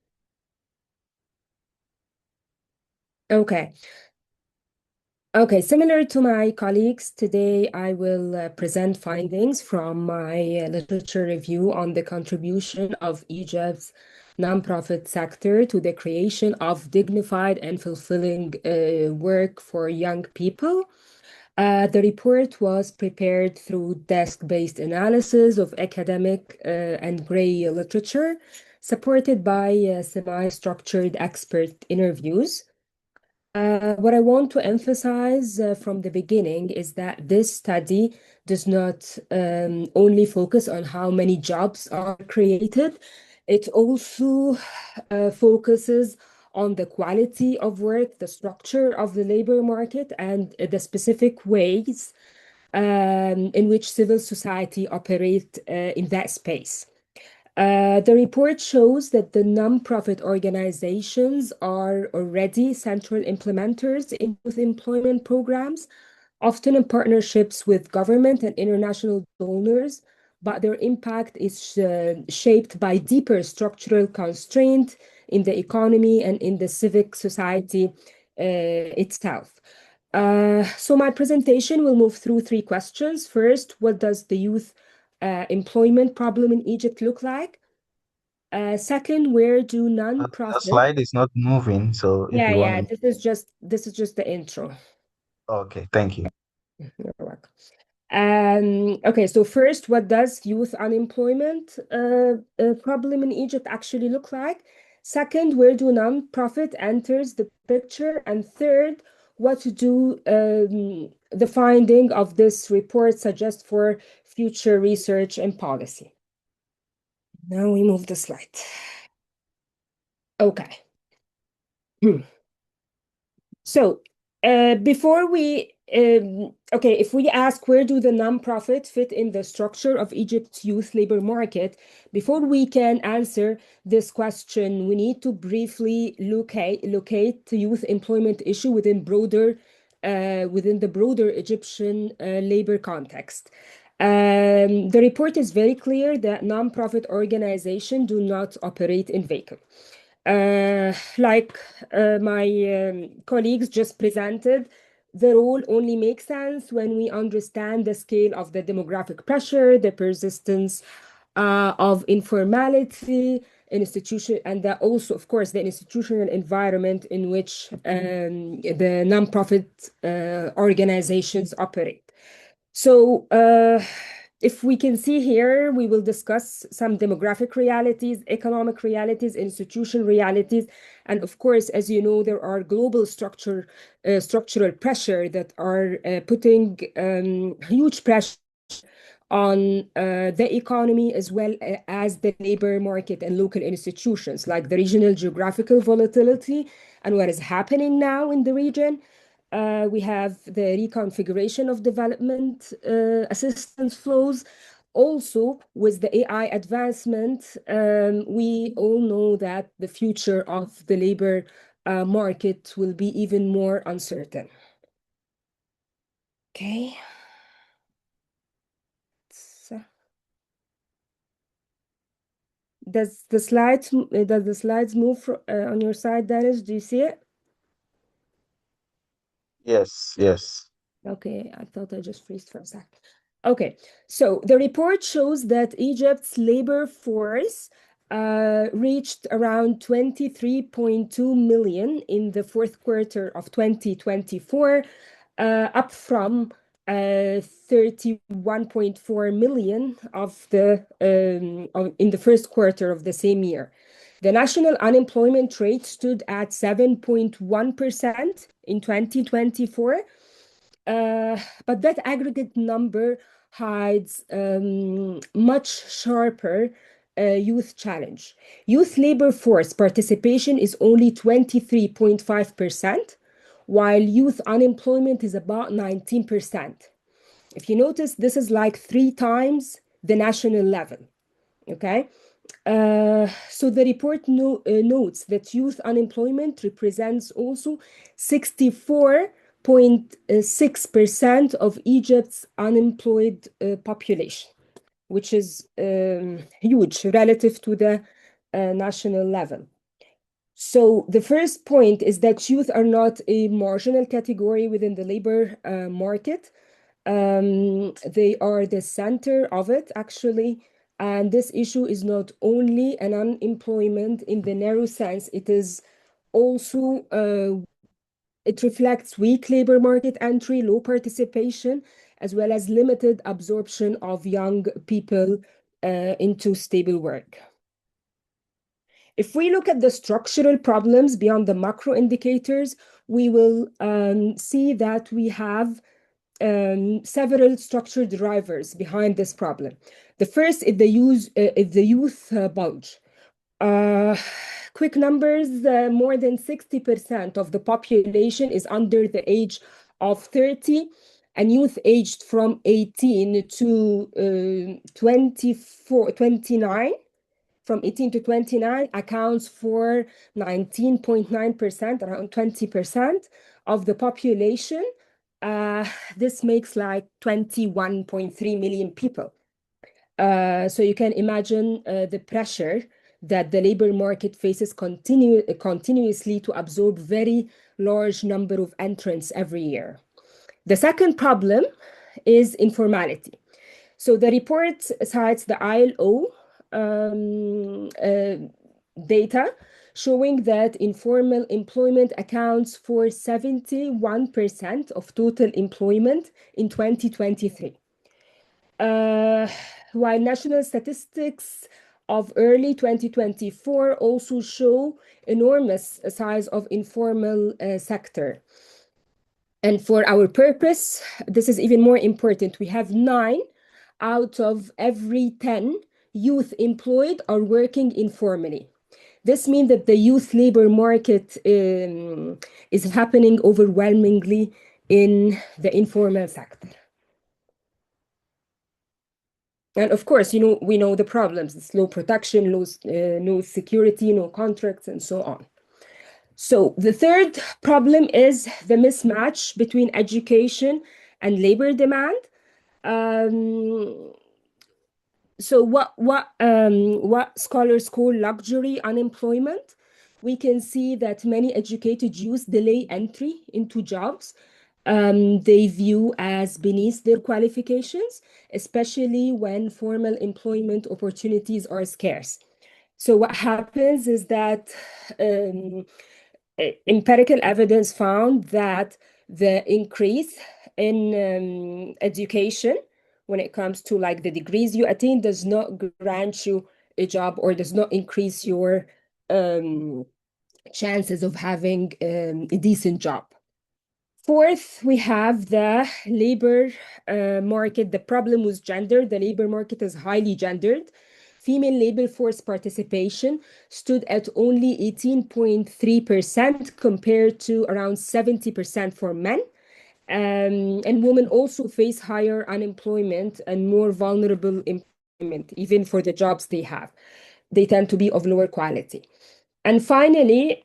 Okay. Okay, similar to my colleagues, today I will present findings from my literature review on the contribution of Egypt's nonprofit sector to the creation of dignified and fulfilling work for young people. The report was prepared through desk-based analysis of academic and gray literature, supported by semi-structured expert interviews. What I want to emphasize from the beginning is that this study does not only focus on how many jobs are created, it also focuses on the quality of work, the structure of the labor market, and the specific ways in which civil society operate in that space. The report shows that the nonprofit organizations are already central implementers in youth employment programs, often in partnerships with government and international donors, but their impact is shaped by deeper structural constraint in the economy and in the civic society itself. So my presentation will move through three questions. First, what does the youth employment problem in Egypt look like? Second, where do The non-profit? slide is not moving, so if you want to. This is just the intro. Okay, thank you. You're welcome. Okay, so first, what does youth unemployment problem in Egypt actually look like? Second, where do non-profit enters the picture? And third, what do the finding of this report suggest for future research and policy? Now we move the slide. Okay. So before we, okay, if we ask where do the nonprofit fit in the structure of Egypt's youth labor market, before we can answer this question, we need to briefly locate the youth employment issue within the broader Egyptian labor context. The report is very clear that nonprofit organizations do not operate in vacuum. Like my colleagues just presented, the role only makes sense when we understand the scale of the demographic pressure, the persistence of informality, and also, of course, the institutional environment in which the nonprofit organizations operate. So if we can see here, we will discuss some demographic realities, economic realities, institutional realities, and of course, as you know, there are global structural pressure that are putting huge pressure on the economy as well as the labor market and local institutions, like the regional geographical volatility and what is happening now in the region. We have the reconfiguration of development assistance flows. Also, with the AI advancement, we all know that the future of the labor market will be even more uncertain. Okay. So, does the slides move on your side, Dennis? Do you see it? Yes, yes. Okay, I thought I just freezed for a sec. Okay, so the report shows that Egypt's labor force reached around 23.2 million in the fourth quarter of 2024, up from 31.4 million in the first quarter of the same year. The national unemployment rate stood at 7.1% in 2024. But that aggregate number hides much sharper youth challenge. Youth labor force participation is only 23.5%, while youth unemployment is about 19%. If you notice, this is like 3 times the national level, okay? So the report notes that youth unemployment represents also 64.6% of Egypt's unemployed population, which is huge relative to the national level. So the first point is that youth are not a marginal category within the labor market. They are the center of it, actually. And this issue is not only an unemployment in the narrow sense, it is also, it reflects weak labor market entry, low participation, as well as limited absorption of young people into stable work. If we look at the structural problems beyond the macro indicators, we will see that we have several structural drivers behind this problem. The first is the youth bulge. Quick numbers, more than 60% of the population is under the age of 30, and youth aged from 18 to 29 from 18 to 29 accounts for 19.9%, around 20% of the population. This makes like 21.3 million people. So you can imagine the pressure that the labor market faces continuously to absorb very large number of entrants every year. The second problem is informality. So the report cites the ILO data showing that informal employment accounts for 71% of total employment in 2023. While national statistics of early 2024 also show enormous size of informal sector. And for our purpose, this is even more important. We have 9 out of every 10 youth employed are working informally. This means that the youth labor market is happening overwhelmingly in the informal sector. And of course, we know the problems. It's low protection, no security, no contracts, and so on. So the third problem is the mismatch between education and labor demand. So what scholars call luxury unemployment, we can see that many educated youth delay entry into jobs they view as beneath their qualifications, especially when formal employment opportunities are scarce. So what happens is that empirical evidence found that the increase in education, when it comes to like the degrees you attain, does not grant you a job or does not increase your chances of having a decent job. Fourth, we have the labor market. The problem with gender. The labor market is highly gendered. Female labor force participation stood at only 18.3% compared to around 70% for men. And women also face higher unemployment and more vulnerable employment, even for the jobs they have. They tend to be of lower quality. And finally,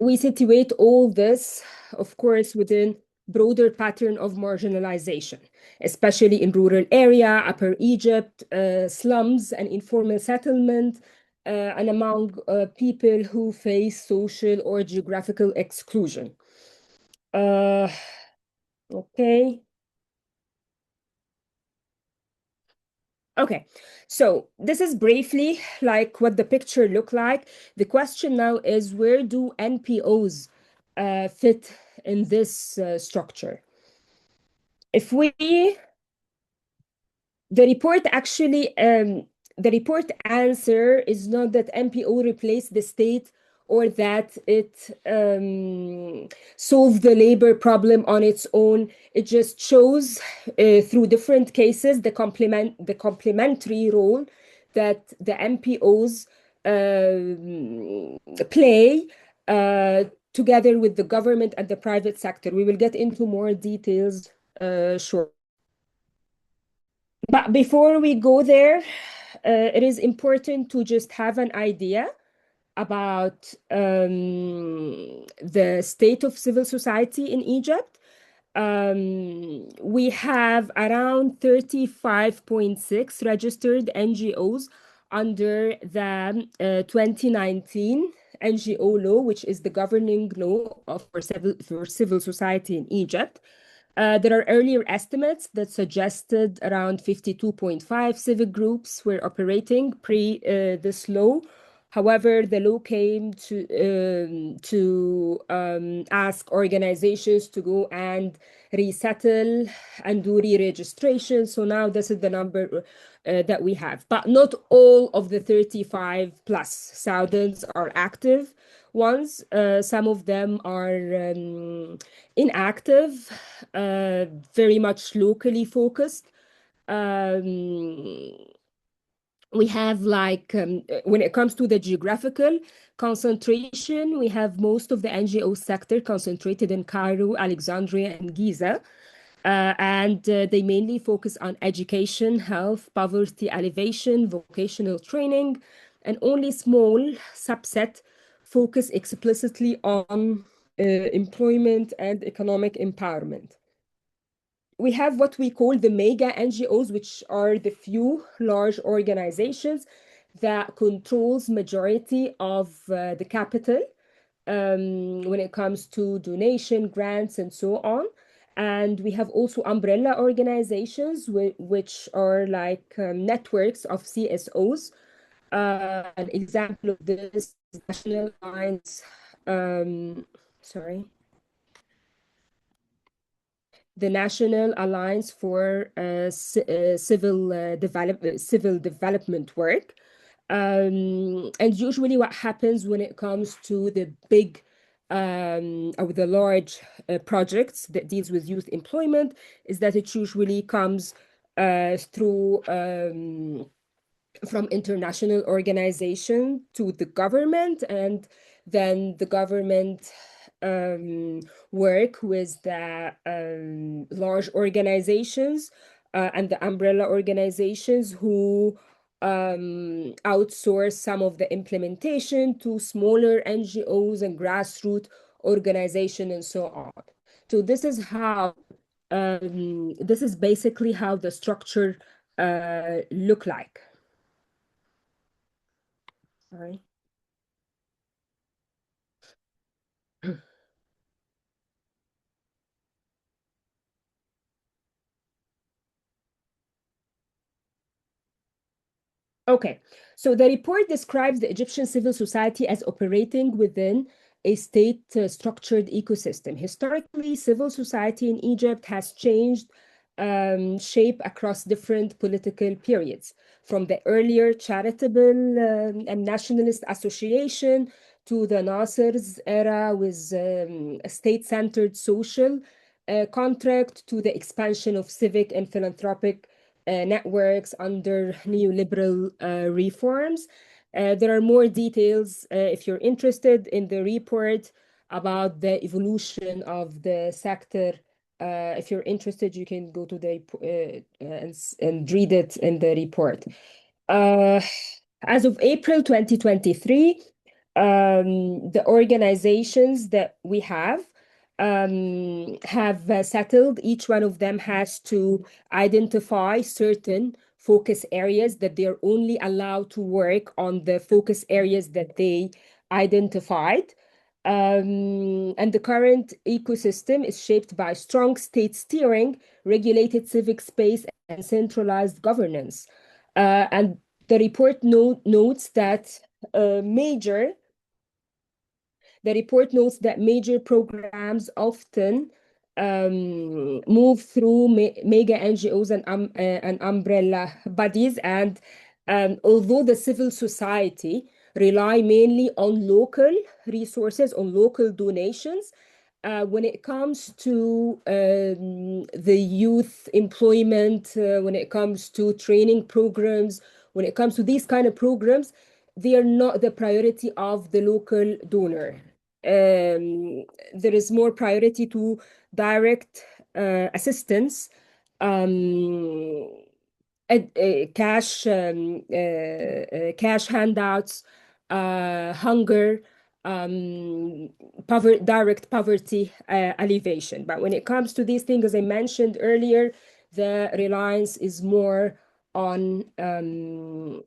we situate all this, of course, within broader pattern of marginalization, especially in rural area, Upper Egypt, slums and informal settlement, and among people who face social or geographical exclusion. Okay. Okay, so this is briefly like what the picture look like. The question now is, where do NPOs fit in this structure? The report actually, the report answer is not that NPO replaced the state or that it solved the labor problem on its own. It just shows through different cases the complementary role that the NPOs play together with the government and the private sector. We will get into more details shortly. But before we go there, it is important to just have an idea about the state of civil society in Egypt. We have around 35.6 registered NGOs under the 2019 NGO law, which is the governing law for civil society in Egypt. There are earlier estimates that suggested around 52.5 civic groups were operating pre this law. However, the law came to ask organizations to go and resettle and do re-registration. So now this is the number that we have. But not all of the 35 plus thousands are active ones. Some of them are inactive, very much locally focused. We have like, when it comes to the geographical concentration, we have most of the NGO sector concentrated in Cairo, Alexandria, and Giza. and they mainly focus on education, health, poverty alleviation, vocational training, and only small subset focus explicitly on employment and economic empowerment. We have what we call the mega NGOs, which are the few large organizations that controls majority of the capital when it comes to donation, grants, and so on. And we have also umbrella organizations, which are like networks of CSOs. An example of this is National Alliance, sorry, the National Alliance for Civil Development Work. And usually what happens when it comes to the big or the large projects that deals with youth employment is that it usually comes through from international organization to the government, and then the government work with the large organizations and the umbrella organizations who outsource some of the implementation to smaller NGOs and grassroots organization and so on. So this is how this is basically how the structure look like. Sorry. Okay, so the report describes the Egyptian civil society as operating within a state-structured ecosystem. Historically, civil society in Egypt has changed shape across different political periods, from the earlier charitable and nationalist association to the Nasser's era with a state-centered social contract to the expansion of civic and philanthropic networks under neoliberal reforms. There are more details if you're interested in the report about the evolution of the sector. If you're interested, you can go to the and read it in the report. As of April 2023, the organizations that we have settled. Each one of them has to identify certain focus areas that they're only allowed to work on the focus areas that they identified. And the current ecosystem is shaped by strong state steering, regulated civic space, and centralized governance. And the report notes that major programs often move through mega NGOs and umbrella bodies. And although the civil society rely mainly on local resources, on local donations, when it comes to the youth employment, when it comes to training programs, when it comes to these kind of programs, they are not the priority of the local donor. There is more priority to direct assistance, cash handouts, hunger, direct poverty alleviation. But when it comes to these things, as I mentioned earlier, the reliance is more on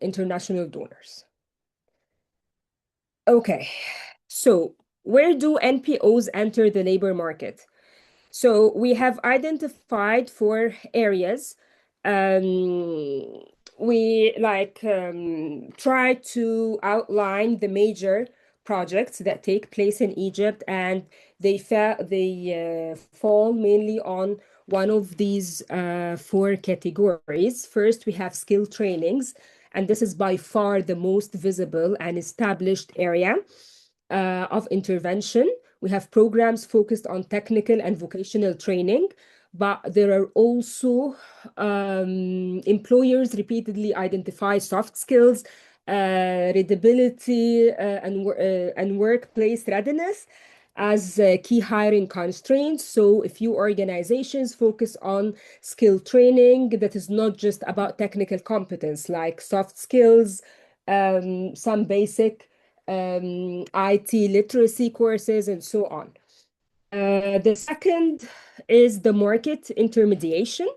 international donors. Okay, so where do NPOs enter the labor market? So we have identified 4 areas. We try to outline the major projects that take place in Egypt, and they fall mainly on one of these 4 categories. First, we have skill trainings, and this is by far the most visible and established area of intervention. We have programs focused on technical and vocational training, but there are also employers repeatedly identify soft skills, readability, and workplace readiness. as key hiring constraints. So a few organizations focus on skill training that is not just about technical competence, like soft skills, some basic IT literacy courses, and so on. The second is the market intermediation,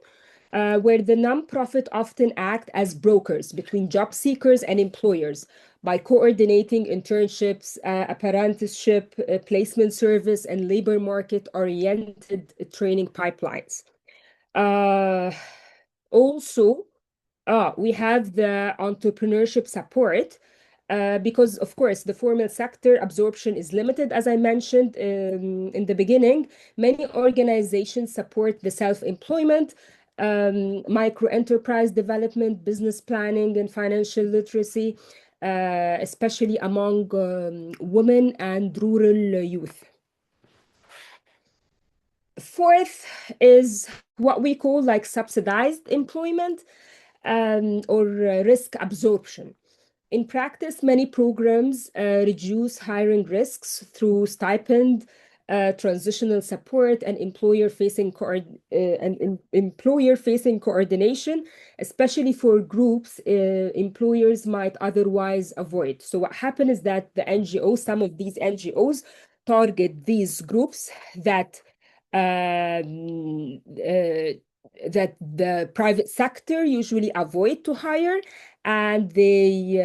where the nonprofit often act as brokers between job seekers and employers by coordinating internships, apprenticeship, placement service, and labor market-oriented training pipelines. Also, we have the entrepreneurship support, because of course the formal sector absorption is limited, as I mentioned in the beginning. Many organizations support the self-employment, micro enterprise development, business planning, and financial literacy, especially among women and rural youth. Fourth is what we call like subsidized employment, or risk absorption. In practice, many programs reduce hiring risks through stipend, transitional support, and employer-facing coordination, especially for groups employers might otherwise avoid. So what happened is that the NGOs, some of these NGOs, target these groups that that the private sector usually avoid to hire, and they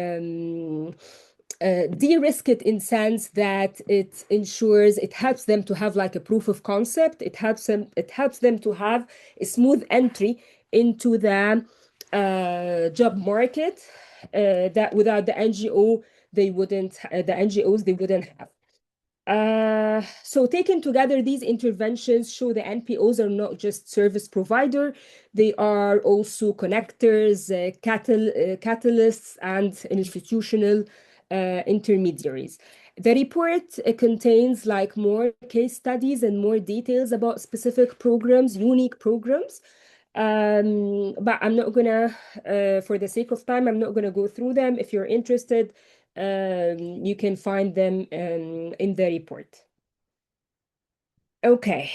de-risk it in sense that it ensures, it helps them to have like a proof of concept. It helps them to have a smooth entry into the job market that without the NGO they wouldn't the NGOs they wouldn't have. So taken together, these interventions show the NPOs are not just service provider, they are also connectors, catalysts, and institutional intermediaries. The report contains like more case studies and more details about specific programs, unique programs. But I'm not gonna, for the sake of time, I'm not gonna go through them. If you're interested, you can find them in the report. Okay.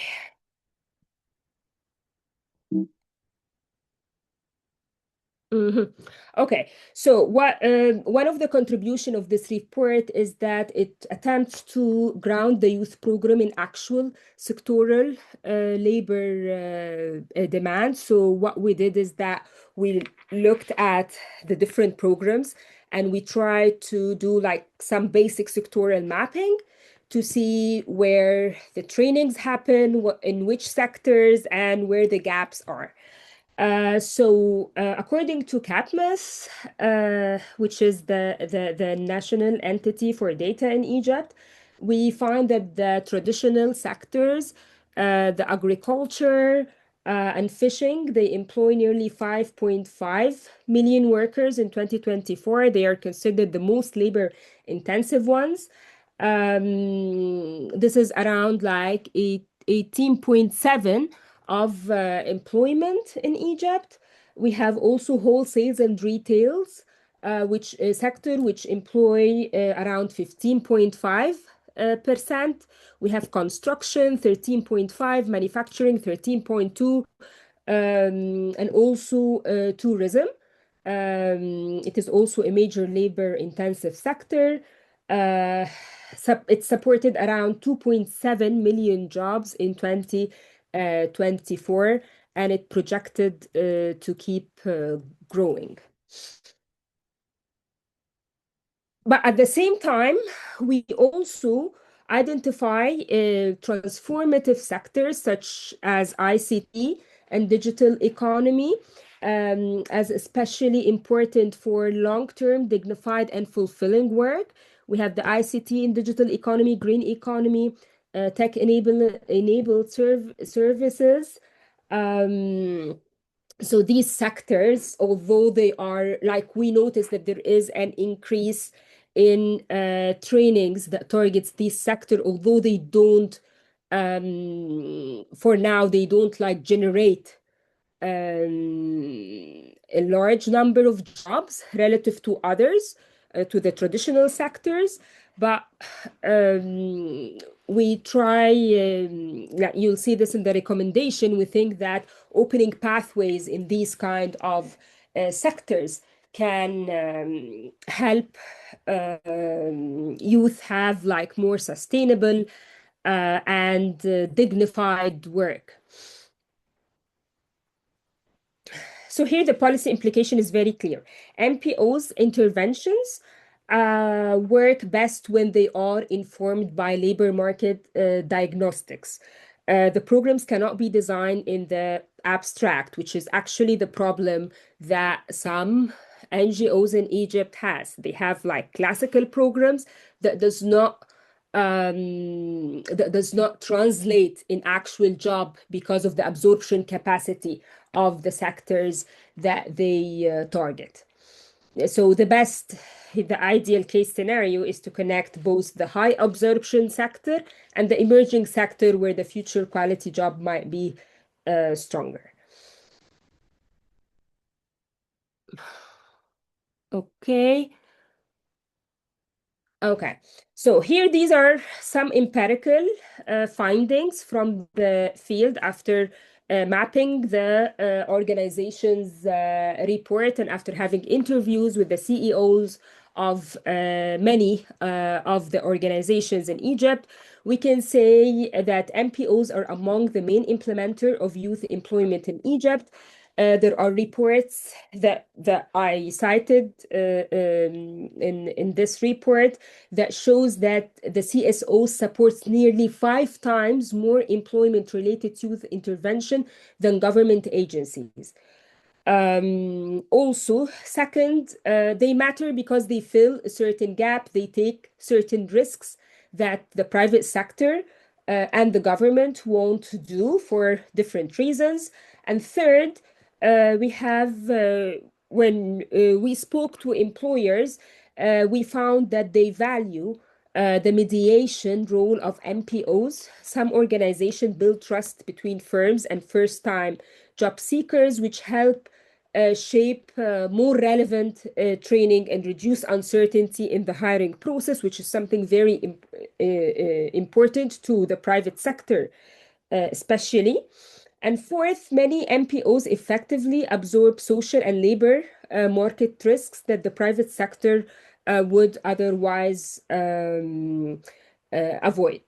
Okay, so one of the contribution of this report is that it attempts to ground the youth program in actual sectoral labor demand. So what we did is that we looked at the different programs and we tried to do like some basic sectoral mapping to see where the trainings happen, in which sectors, and where the gaps are. According to CAPMAS, which is the national entity for data in Egypt, we find that the traditional sectors, the agriculture and fishing, they employ nearly 5.5 million workers in 2024. They are considered the most labor-intensive ones. This is around like 18.7 of employment in Egypt. We have also wholesales and retails, which sector which employ around 15.5%. We have construction 13.5, manufacturing 13.2, and also tourism. It is also a major labor-intensive sector. It supported around 2.7 million jobs in 2024, and it projected to keep growing. But at the same time, we also identify transformative sectors such as ICT and digital economy as especially important for long-term, dignified, and fulfilling work. We have the ICT and digital economy, green economy, tech-enabled services. So these sectors, although they are like, we notice that there is an increase in trainings that targets this sector, although they don't, for now, they don't like generate a large number of jobs relative to others, to the traditional sectors. But we try, you'll see this in the recommendation, we think that opening pathways in these kind of sectors can help youth have like more sustainable and dignified work. So here the policy implication is very clear. MPO's interventions work best when they are informed by labor market diagnostics. The programs cannot be designed in the abstract, which is actually the problem that some NGOs in Egypt has. They have like classical programs that does not translate in actual job because of the absorption capacity of the sectors that they target. So the ideal case scenario is to connect both the high absorption sector and the emerging sector where the future quality job might be stronger. Okay. Okay, so here these are some empirical findings from the field after mapping the organization's report and after having interviews with the CEOs of many of the organizations in Egypt. We can say that MPOs are among the main implementer of youth employment in Egypt. There are reports that I cited in this report that shows that the CSO supports nearly 5 times more employment-related youth intervention than government agencies. Also, second, they matter because they fill a certain gap, they take certain risks that the private sector and the government won't do for different reasons. And third, we have, when we spoke to employers, we found that they value the mediation role of MPOs. Some organizations build trust between firms and first-time job seekers, which help shape more relevant training and reduce uncertainty in the hiring process, which is something very important to the private sector, especially. And fourth, many MPOs effectively absorb social and labor market risks that the private sector would otherwise avoid.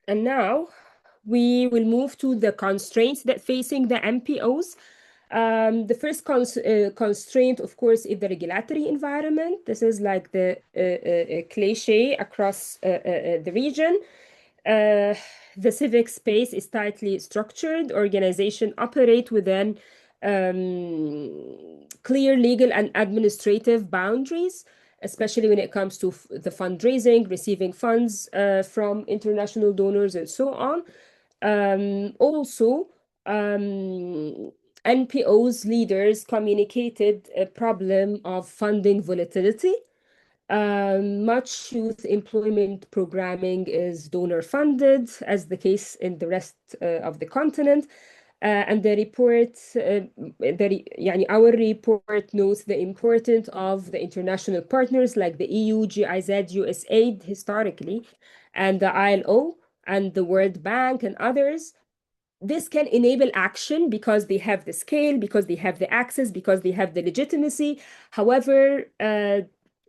And now we will move to the constraints that facing the MPOs. The first constraint, of course, is the regulatory environment. This is like the cliche across the region. The civic space is tightly structured. Organizations operate within clear legal and administrative boundaries, especially when it comes to the fundraising, receiving funds from international donors, and so on. Also, NPO's leaders communicated a problem of funding volatility. Much youth employment programming is donor funded, as the case in the rest of the continent. And the report, our report notes the importance of the international partners like the EU, GIZ, USAID historically, and the ILO and the World Bank and others. This can enable action because they have the scale, because they have the access, because they have the legitimacy. However,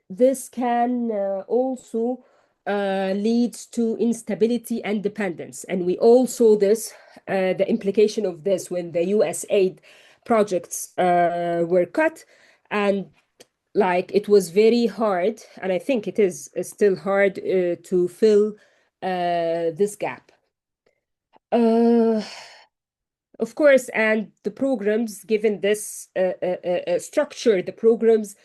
this can also lead to instability and dependence. And we all saw this, the implication of this when the USAID projects were cut. And like it was very hard, and I think it is still hard to fill this gap. Of course, and the programs, given this structure, the programs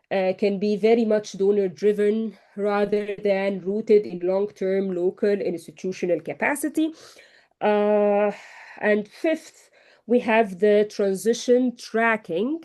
can be very much donor-driven rather than rooted in long-term local institutional capacity. And fifth, we have the transition tracking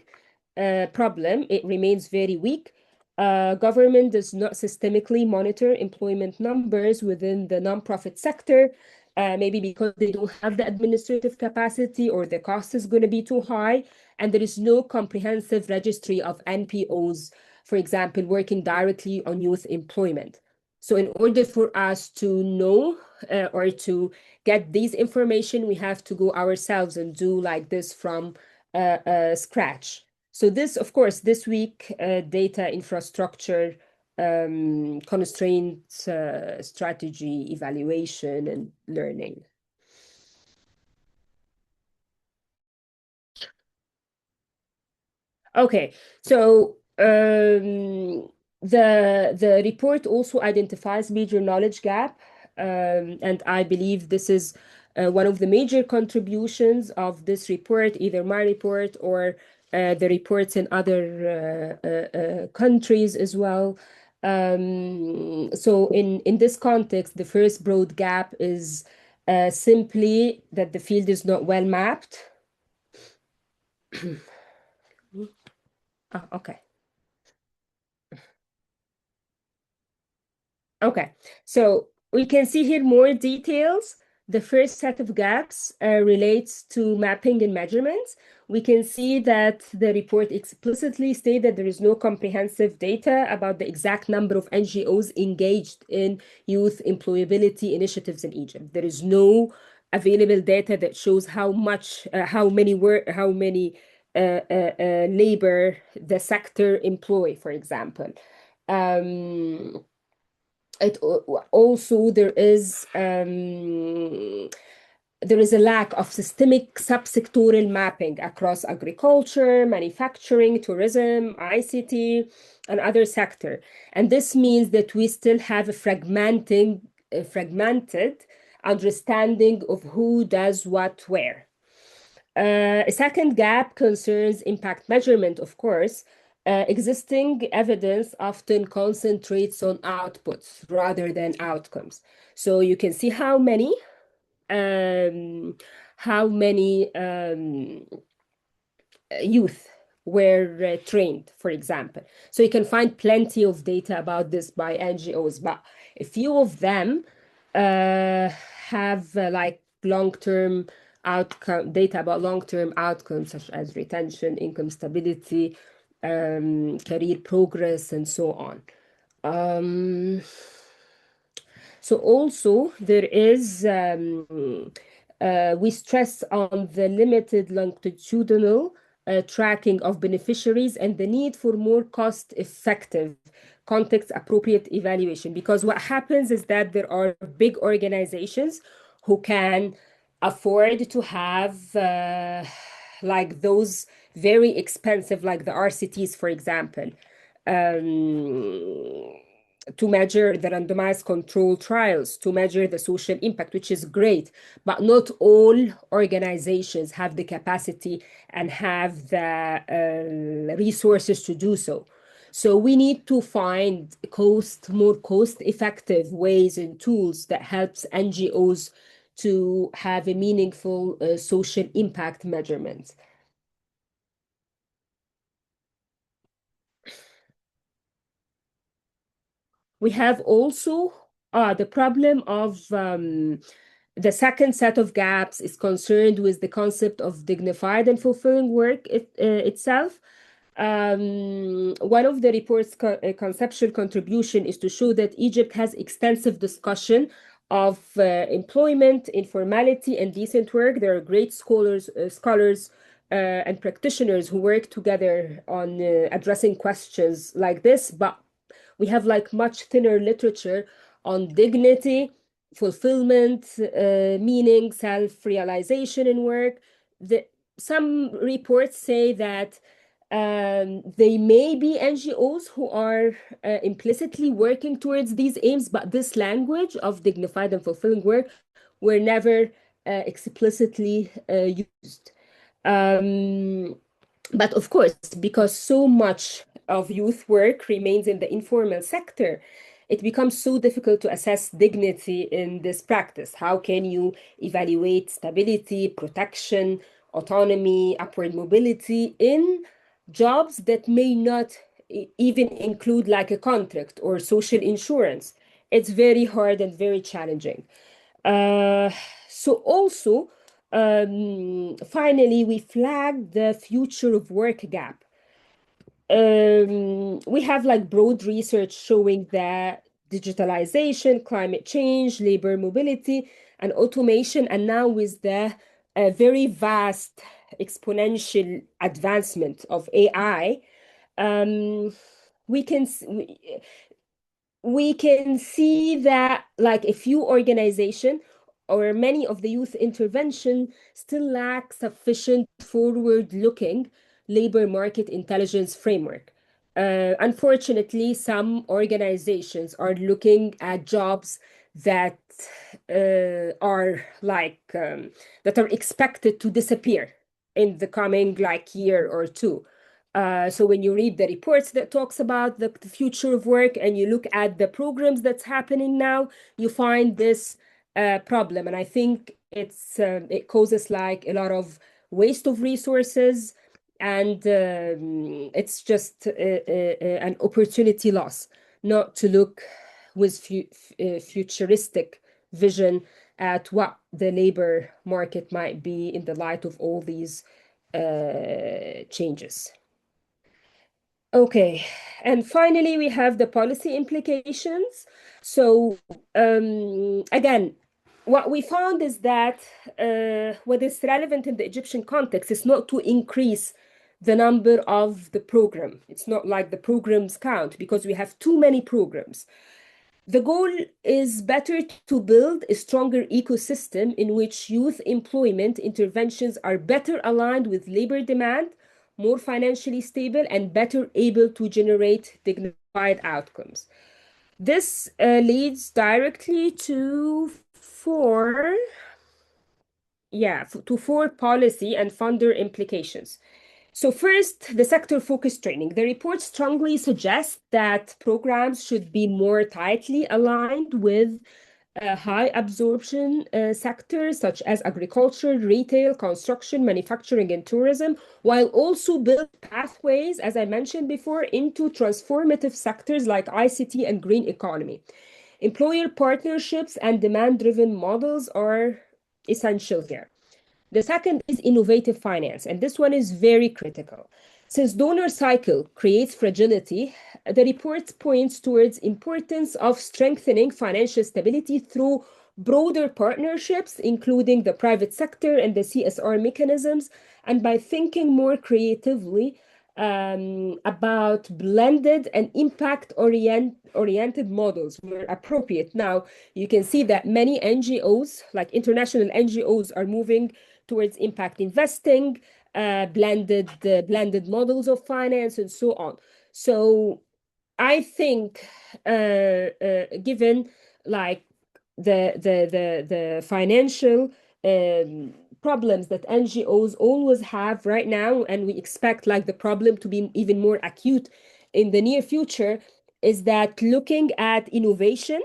problem. It remains very weak. Government does not systemically monitor employment numbers within the nonprofit sector, maybe because they don't have the administrative capacity or the cost is going to be too high, and there is no comprehensive registry of NPOs for example, working directly on youth employment. So in order for us to know or to get these information, we have to go ourselves and do like this from scratch. So this, of course, this week, data infrastructure constraint strategy, evaluation, and learning. Okay, so the report also identifies major knowledge gap, and I believe this is one of the major contributions of this report, either my report or the reports in other countries as well. So in this context, the first broad gap is simply that the field is not well mapped. Oh, okay. Okay, so we can see here more details. The first set of gaps relates to mapping and measurements. We can see that the report explicitly states that there is no comprehensive data about the exact number of NGOs engaged in youth employability initiatives in Egypt. There is no available data that shows how many labor the sector employ, for example. Also there is a lack of systemic subsectoral mapping across agriculture, manufacturing, tourism, ICT, and other sector. And this means that we still have a fragmented understanding of who does what where. A second gap concerns impact measurement, of course. Existing evidence often concentrates on outputs rather than outcomes. So you can see how many youth were trained, for example. So you can find plenty of data about this by NGOs, but a few of them have like long-term outcome data about long-term outcomes such as retention, income stability, career progress, and so on. So also there is we stress on the limited longitudinal tracking of beneficiaries and the need for more cost-effective, context-appropriate evaluation. Because what happens is that there are big organizations who can afford to have like those very expensive, like the RCTs, for example, to measure the randomized control trials, to measure the social impact, which is great, but not all organizations have the capacity and have the resources to do so. So we need to find more cost-effective ways and tools that helps NGOs to have a meaningful social impact measurement. We have also the problem of the second set of gaps is concerned with the concept of dignified and fulfilling work itself. One of the report's conceptual contribution is to show that Egypt has extensive discussion of employment, informality, and decent work. There are great scholars and practitioners who work together on addressing questions like this, but we have like much thinner literature on dignity, fulfillment, meaning, self-realization in work. Some reports say that they may be NGOs who are implicitly working towards these aims, but this language of dignified and fulfilling work were never explicitly used. But of course, because so much of youth work remains in the informal sector, it becomes so difficult to assess dignity in this practice. How can you evaluate stability, protection, autonomy, upward mobility in jobs that may not even include like a contract or social insurance? It's very hard and very challenging. So also, finally, we flagged the future of work gap. we have like broad research showing that digitalization, climate change, labor mobility, and automation, and now with the very vast exponential advancement of AI, um, we can we can see that like a few organizations or many of the youth intervention still lack sufficient forward-looking labor market intelligence framework. Unfortunately, some organizations are looking at jobs that are like that are expected to disappear in the coming like year or two. So when you read the reports that talks about the future of work and you look at the programs that's happening now, you find this problem. And I think it causes like a lot of waste of resources, and it's just an opportunity loss not to look with futuristic vision at what the labor market might be in the light of all these changes. Okay, and finally, we have the policy implications. So again, what we found is that what is relevant in the Egyptian context is not to increase the number of the program. It's not like the programs count because we have too many programs. The goal is better to build a stronger ecosystem in which youth employment interventions are better aligned with labor demand, more financially stable, and better able to generate dignified outcomes. This leads directly to four policy and funder implications. So first, the sector-focused training. The report strongly suggests that programs should be more tightly aligned with high absorption sectors such as agriculture, retail, construction, manufacturing, and tourism, while also build pathways, as I mentioned before, into transformative sectors like ICT and green economy. Employer partnerships and demand-driven models are essential here. The second is innovative finance, and this one is very critical. Since donor cycle creates fragility, the report points towards importance of strengthening financial stability through broader partnerships, including the private sector and the CSR mechanisms, and by thinking more creatively about blended and impact-oriented models where appropriate. Now, you can see that many NGOs, like international NGOs, are moving towards impact investing, blended models of finance, and so on. So I think, given like the financial problems that NGOs always have right now, and we expect like the problem to be even more acute in the near future, is that looking at innovation.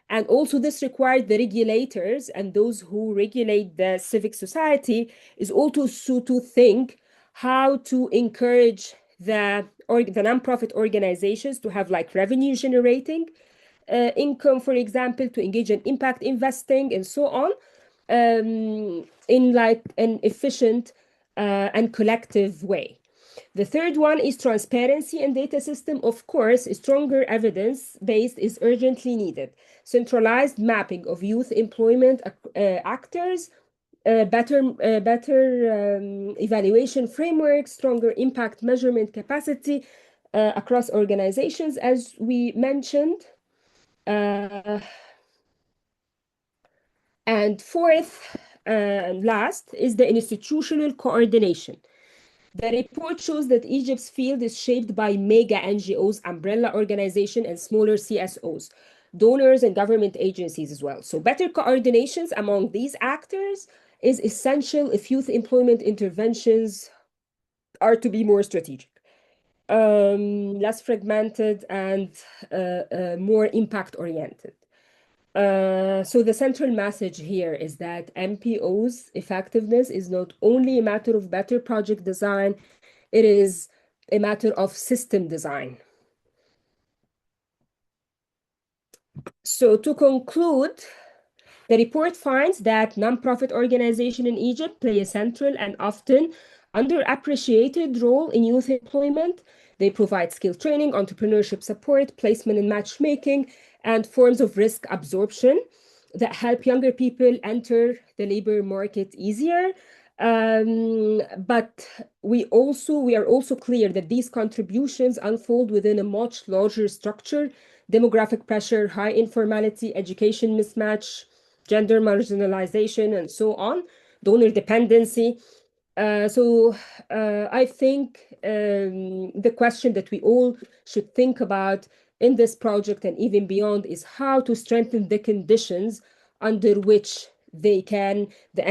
And also this required the regulators and those who regulate the civic society is also to think how to encourage the nonprofit organizations to have like revenue generating income, for example, to engage in impact investing and so on, in like an efficient and collective way. The third one is transparency and data system. Of course, stronger evidence-based is urgently needed. Centralized mapping of youth employment actors, better evaluation framework, stronger impact measurement capacity across organizations, as we mentioned. And fourth and last is the institutional coordination. The report shows that Egypt's field is shaped by mega NGOs, umbrella organizations, and smaller CSOs, donors and government agencies as well. So better coordinations among these actors is essential if youth employment interventions are to be more strategic, less fragmented, and more impact-oriented. So the central message here is that MPO's effectiveness is not only a matter of better project design, it is a matter of system design. So to conclude, the report finds that nonprofit organizations in Egypt play a central and often underappreciated role in youth employment. They provide skill training, entrepreneurship support, placement and matchmaking, and forms of risk absorption that help younger people enter the labor market easier. But we are also clear that these contributions unfold within a much larger structure: demographic pressure, high informality, education mismatch, gender marginalization, and so on, donor dependency. I think the question that we all should think about in this project and even beyond is how to strengthen the conditions under which the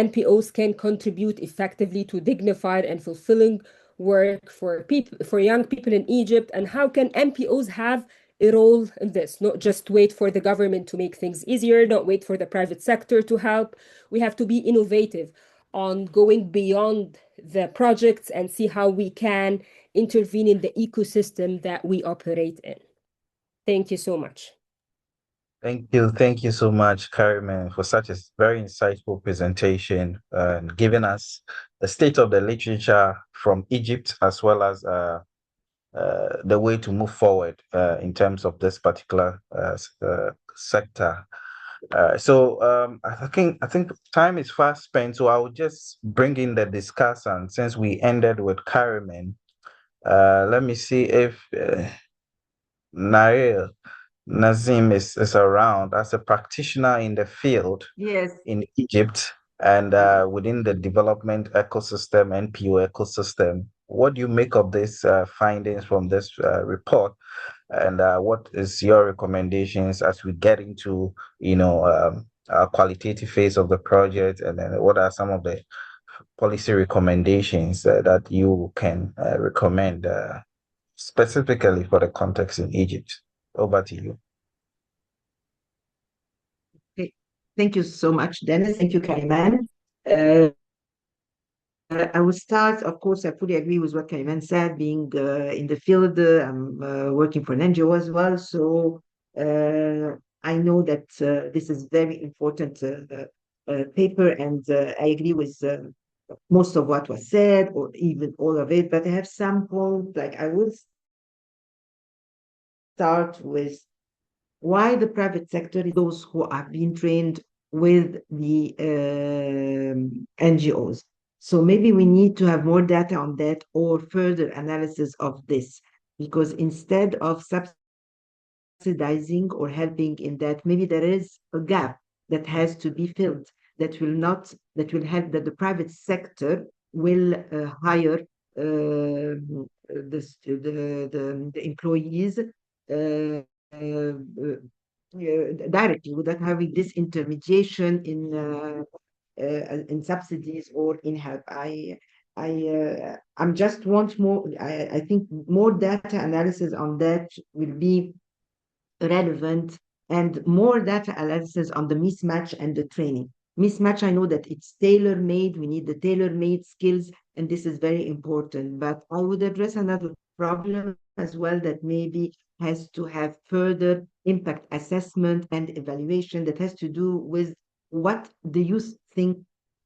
NPOs can contribute effectively to dignified and fulfilling work for young people in Egypt, and how can NPOs have a role in this, not just wait for the government to make things easier, not wait for the private sector to help. We have to be innovative on going beyond the projects and see how we can intervene in the ecosystem that we operate in. Thank you so much. Thank you so much, Kariman, for such a very insightful presentation and giving us the state of the literature from Egypt, as well as the way to move forward in terms of this particular sector. I think time is fast spent, so I will just bring in the discussant since we ended with Kariman. Let me see if Nail Nazim is around as a practitioner in the field. Yes. In Egypt and within the development ecosystem, NPO ecosystem. What do you make of these findings from this report? And what is your recommendations as we get into, a qualitative phase of the project? And then what are some of the policy recommendations that you can recommend specifically for the context in Egypt? Over to you. Okay. Thank you so much, Dennis. Thank you, Kariman. I will start, of course, I fully agree with what Kariman said, being in the field. I'm working for an NGO as well. So I know that this is very important paper, and I agree with most of what was said, or even all of it, but I have some points, like I would start with why the private sector is those who have been trained with the NGOs. So maybe we need to have more data on that or further analysis of this, because instead of subsidizing or helping in that, maybe there is a gap that has to be filled that will help, that the private sector will hire the employees directly, without having this intermediation in subsidies or in help. I'm just want more. I think more data analysis on that will be relevant, and more data analysis on the mismatch and the training. Mismatch, I know that it's tailor-made. We need the tailor-made skills, and this is very important. But I would address another problem as well that maybe has to have further impact assessment and evaluation that has to do with what the youth think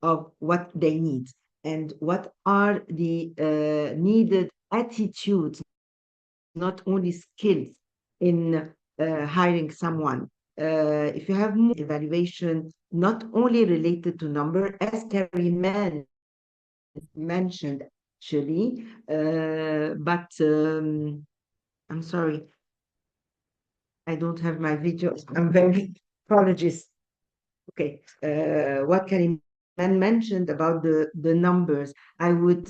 of what they need and what are the needed attitudes, not only skills, in hiring someone. If you have more evaluation, not only related to number, as Kariman mentioned, actually, but I'm sorry, I don't have my video. I'm very apologies. Okay, what Kariman mentioned about the numbers, I would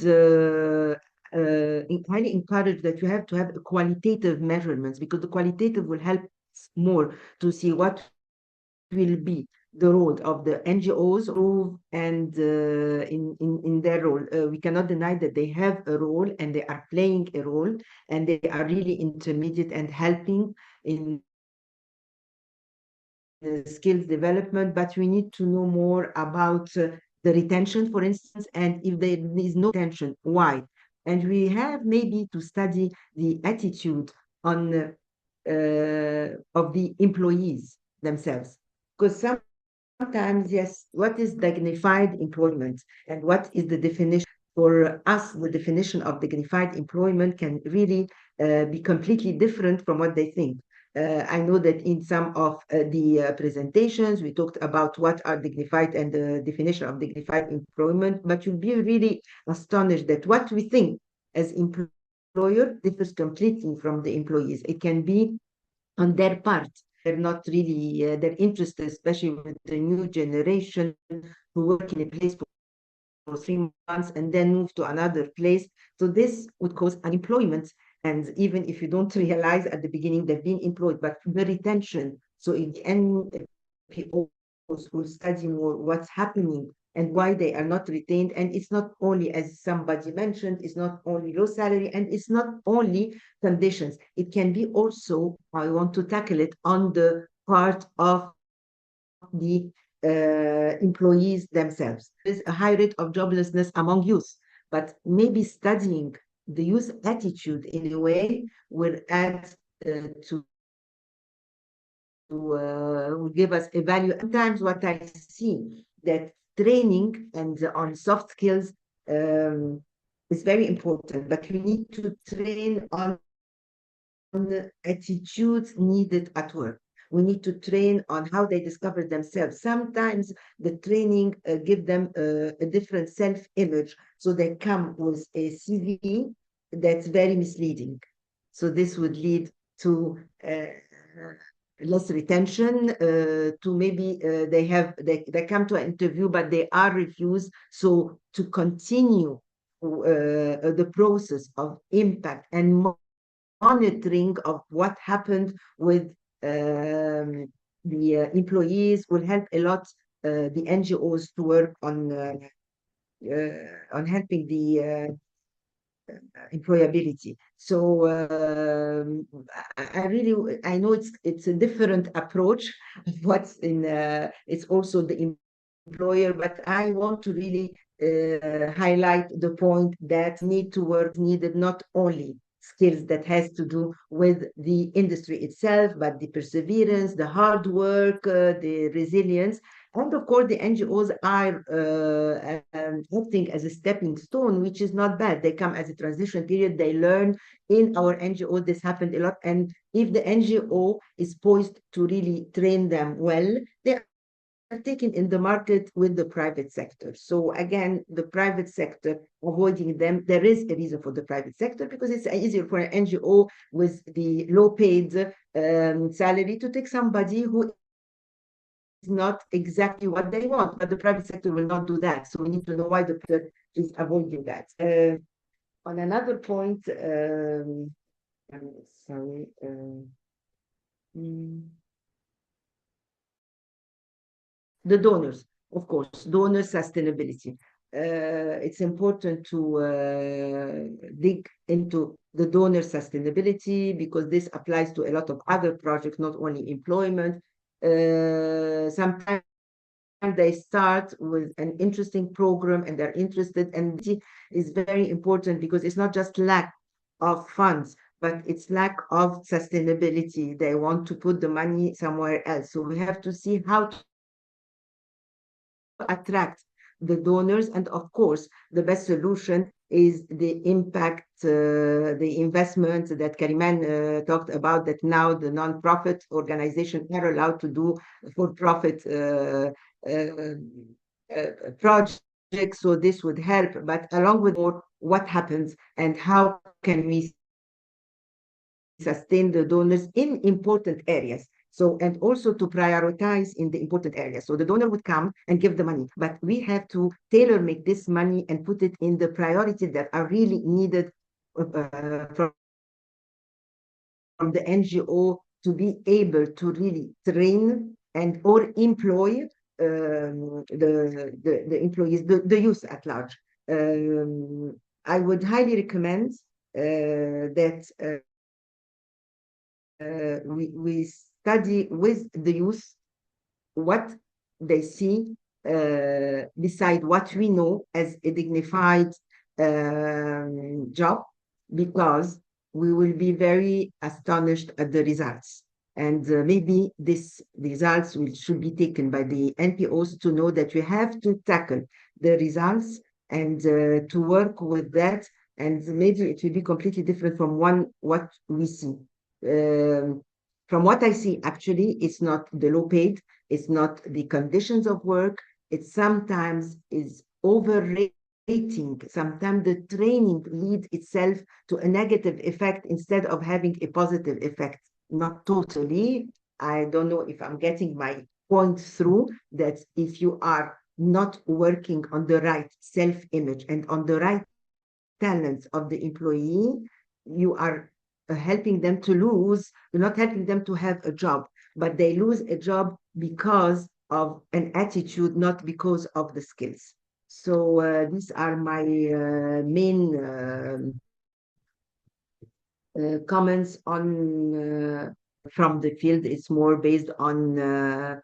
highly encourage that you have to have qualitative measurements, because the qualitative will help more to see what will be the role of the NGOs and in their role. We cannot deny that they have a role and they are playing a role, and they are really intermediate and helping in skills development, but we need to know more about the retention, for instance, and if there is no retention, why? And we have maybe to study the attitude on of the employees themselves, because sometimes, yes, what is dignified employment and what is the definition for us, the definition of dignified employment can really be completely different from what they think. I know that in some of the presentations, we talked about what are dignified and the definition of dignified employment, but you'll be really astonished that what we think as employer differs completely from the employees. It can be on their part. They're not really, they're interested, especially with the new generation who work in a place for 3 months and then move to another place. So this would cause unemployment. And even if you don't realize at the beginning they've been employed, but the retention. So in the end, people will study more what's happening and why they are not retained. And it's not only, as somebody mentioned, it's not only low salary and it's not only conditions. It can be also, I want to tackle it on the part of the employees themselves. There's a high rate of joblessness among youth, but maybe studying the youth attitude in a way will add will give us a value. Sometimes what I see that training and on soft skills is very important, but we need to train on the attitudes needed at work. We need to train on how they discover themselves. Sometimes the training give them a different self-image, so they come with a CV that's very misleading. So this would lead to less retention, to maybe they come to an interview, but they are refused. So to continue the process of impact and monitoring of what happened with the employees will help a lot the NGOs to work on helping the employability. So I know it's a different approach of what's in. It's also the employer, but I want to really highlight the point that need to work needed not only skills that has to do with the industry itself, but the perseverance, the hard work, the resilience. And of course, the NGOs are acting as a stepping stone, which is not bad. They come as a transition period. They learn in our NGO. This happened a lot. And if the NGO is poised to really train them well, they are taken in the market with the private sector. So again, the private sector, avoiding them, there is a reason for the private sector because it's easier for an NGO with the low paid salary to take somebody who is not exactly what they want, but the private sector will not do that. So we need to know why the private is avoiding that. On another point, I'm sorry. The donors, of course, donor sustainability. It's important to dig into the donor sustainability because this applies to a lot of other projects, not only employment. Sometimes they start with an interesting program and they're interested, and it is very important because it's not just lack of funds, but it's lack of sustainability. They want to put the money somewhere else. So we have to see how to attract the donors, and of course the best solution is the impact, the investment that Kariman talked about, that now the non-profit organizations are allowed to do for-profit projects, so this would help. But along with more, what happens and how can we sustain the donors in important areas? So, and also to prioritize in the important areas. So the donor would come and give the money, but we have to tailor make this money and put it in the priorities that are really needed from the NGO to be able to really train and or employ the employees, the youth at large. I would highly recommend that we study with the youth what they see beside what we know as a dignified job, because we will be very astonished at the results. And maybe these results should be taken by the NPOs to know that we have to tackle the results and to work with that. And maybe it will be completely different from what we see. From what I see, actually, it's not the low paid, it's not the conditions of work, it sometimes is overrating. Sometimes the training leads itself to a negative effect instead of having a positive effect. Not totally. I don't know if I'm getting my point through, that if you are not working on the right self-image and on the right talents of the employee, you are helping them to lose. You're not helping them to have a job, but they lose a job because of an attitude, not because of the skills. So these are my main comments on from the field. It's more based on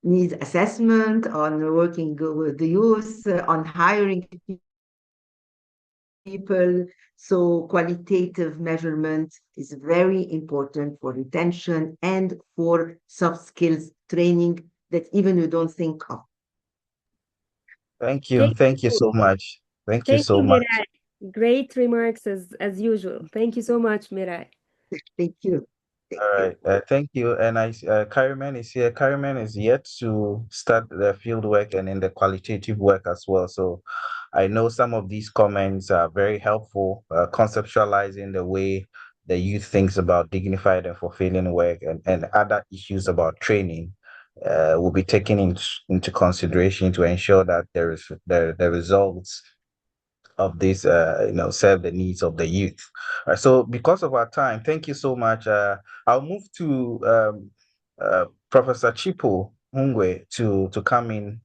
needs assessment, on working with the youth, on hiring people. So qualitative measurement is very important for retention and for soft skills training that even you don't think of. Thank you. Thank Thank you you. so much. Thank you Thank so you, much. Mirai. Great remarks as usual. Thank you so much, Mirai. Thank you. Thank All you. right. Thank you. And Kariman is here. Kariman is yet to start the field work and in the qualitative work as well. So I know some of these comments are very helpful, conceptualizing the way the youth thinks about dignified and fulfilling work, and other issues about training will be taken into consideration to ensure that the results of this serve the needs of the youth. So because of our time, thank you so much. I'll move to Professor Chipo Hungwe to come in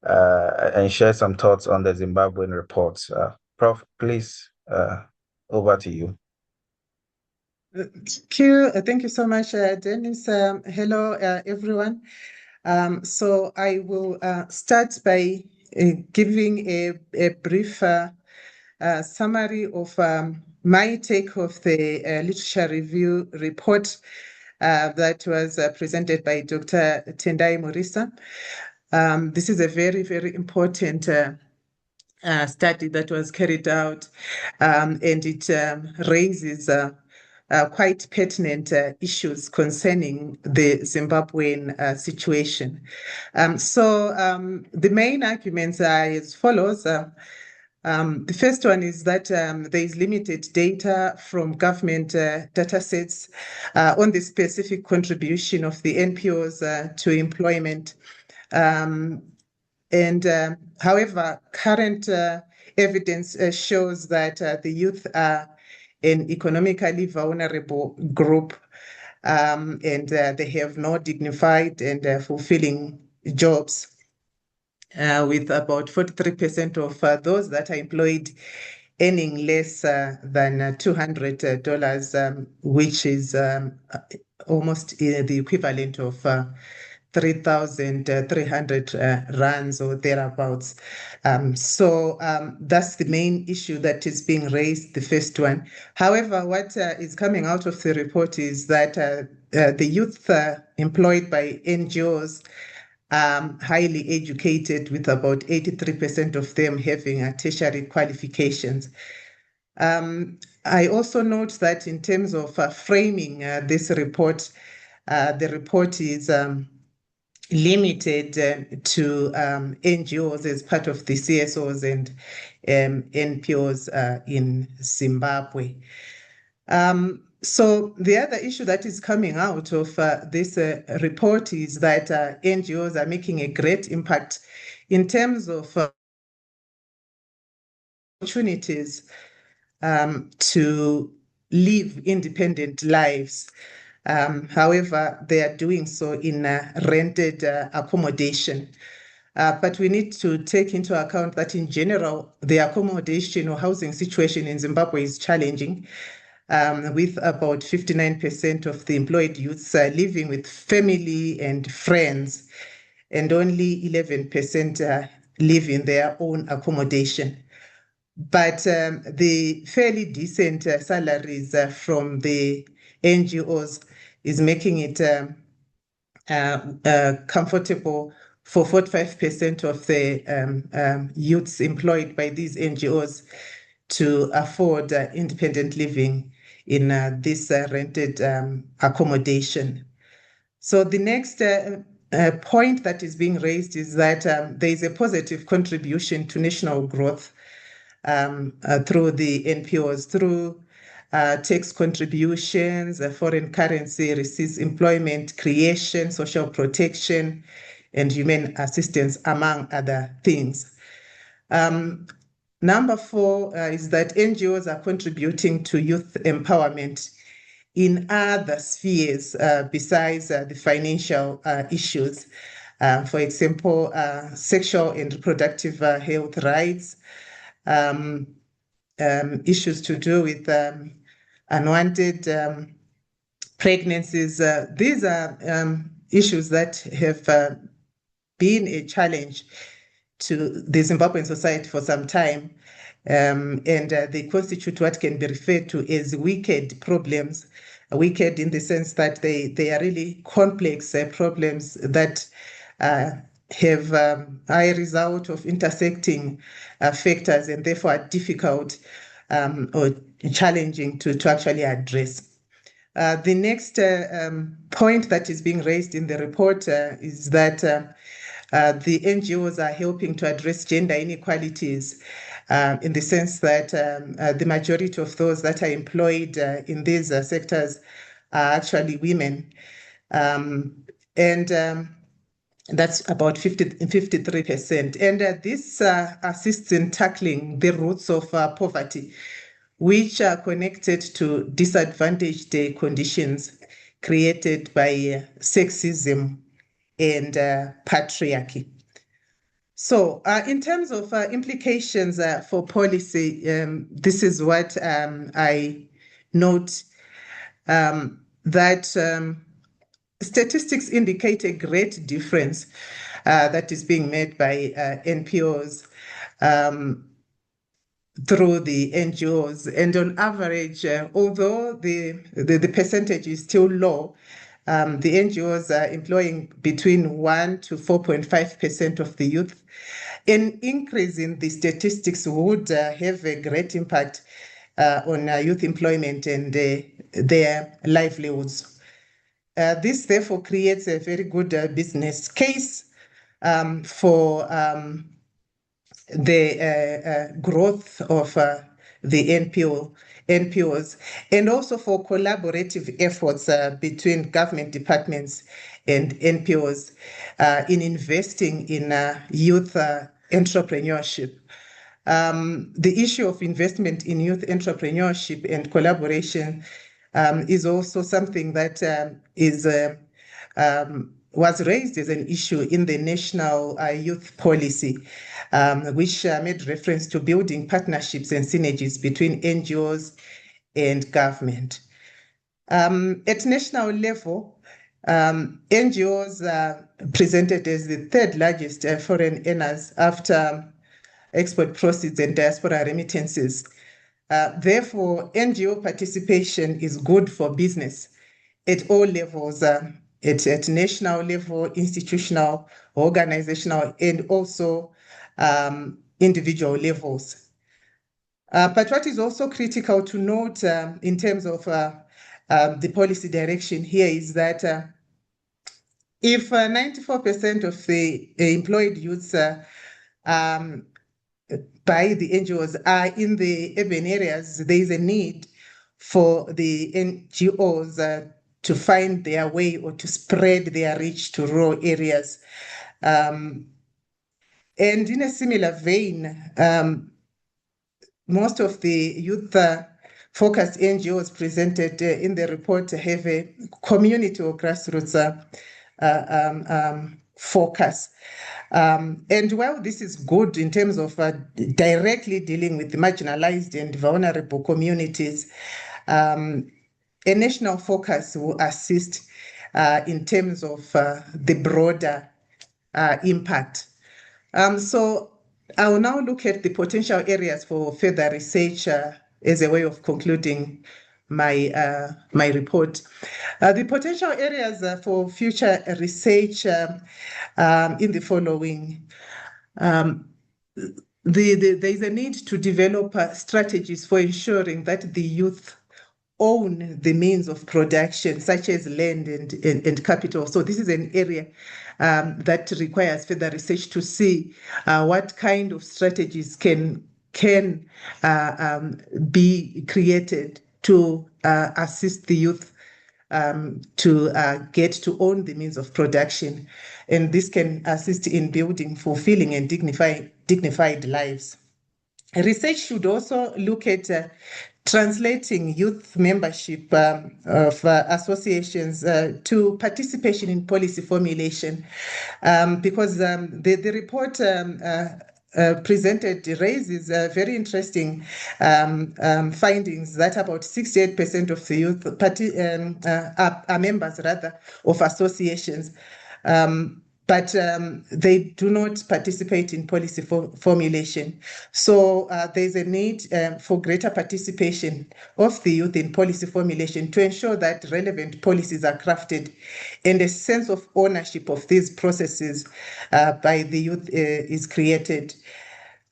and share some thoughts on the Zimbabwean reports. Prof, please, over to you. Thank you so much, Dennis. Hello, everyone. So I will start by giving a brief summary of my take of the literature review report that was presented by Dr. Tendai Morisa. This is a very, very important study that was carried out, and it raises quite pertinent issues concerning the Zimbabwean situation. So the main arguments are as follows. The first one is that there is limited data from government data sets on the specific contribution of the NPOs to employment. However, current evidence shows that the youth are an economically vulnerable group, and they have no dignified and fulfilling jobs, with about 43% of those that are employed earning less than $200, which is almost the equivalent of 3,300 rands or thereabouts. So that's the main issue that is being raised, the first one. However, what is coming out of the report is that the youth employed by NGOs highly educated, with about 83% of them having tertiary qualifications. I also note that in terms of framing this report, the report is limited to NGOs as part of the CSOs and NPOs in Zimbabwe. So the other issue that is coming out of this report is that NGOs are making a great impact in terms of opportunities to live independent lives. However, they are doing so in rented accommodation. But we need to take into account that in general, the accommodation or housing situation in Zimbabwe is challenging, with about 59% of the employed youths living with family and friends, and only 11% live in their own accommodation. But the fairly decent salaries from the NGOs is making it comfortable for 45% of the youths employed by these NGOs to afford independent living in this rented accommodation. So the next point that is being raised is that there is a positive contribution to national growth through the NPOs, through tax contributions, foreign currency receipts, employment creation, social protection, and human assistance, among other things. Number 4 is that NGOs are contributing to youth empowerment in other spheres besides the financial issues. For example, sexual and reproductive health rights, issues to do with unwanted pregnancies. These are issues that have been a challenge to the Zimbabwean society for some time, and they constitute what can be referred to as wicked problems. Wicked in the sense that they are really complex problems that have a result of intersecting factors and therefore are difficult or challenging to actually address. The next point that is being raised in the report is that the NGOs are helping to address gender inequalities in the sense that the majority of those that are employed in these sectors are actually women. That's about 53%. And this assists in tackling the roots of poverty, which are connected to disadvantaged conditions created by sexism and patriarchy. So in terms of implications for policy, this is what I note, that statistics indicate a great difference that is being made by NPOs through the NGOs. And on average, although the percentage is still low, the NGOs are employing between 1 to 4.5% of the youth. An increase in the statistics would have a great impact on youth employment and their livelihoods. This therefore creates a very good business case for the growth of the NPOs, and also for collaborative efforts between government departments and NPOs in investing in youth entrepreneurship. The issue of investment in youth entrepreneurship and collaboration is also something that was raised as an issue in the National Youth Policy, which made reference to building partnerships and synergies between NGOs and government. At national level, NGOs are presented as the third largest foreign earners after export proceeds and diaspora remittances. Therefore, NGO participation is good for business at all levels, at national level, institutional, organizational, and also individual levels. But what is also critical to note in terms of the policy direction here is that if 94% of the employed youths by the NGOs are in the urban areas, there is a need for the NGOs to find their way or to spread their reach to rural areas. And in a similar vein, most of the youth-focused NGOs presented in the report have a community or grassroots focus. And while this is good in terms of directly dealing with the marginalized and vulnerable communities, a national focus will assist in terms of the broader impact. So I will now look at the potential areas for further research as a way of concluding my report. The potential areas for future research in the following. There is a need to develop strategies for ensuring that the youth own the means of production, such as land and capital. So this is an area that requires further research to see what kind of strategies can be created to assist the youth to get to own the means of production. And this can assist in building fulfilling and dignified lives. Research should also look at translating youth membership of associations to participation in policy formulation, because the report presented raises very interesting findings that about 68% of the youth are members rather of associations. But they do not participate in policy formulation. So there's a need for greater participation of the youth in policy formulation to ensure that relevant policies are crafted and a sense of ownership of these processes by the youth is created.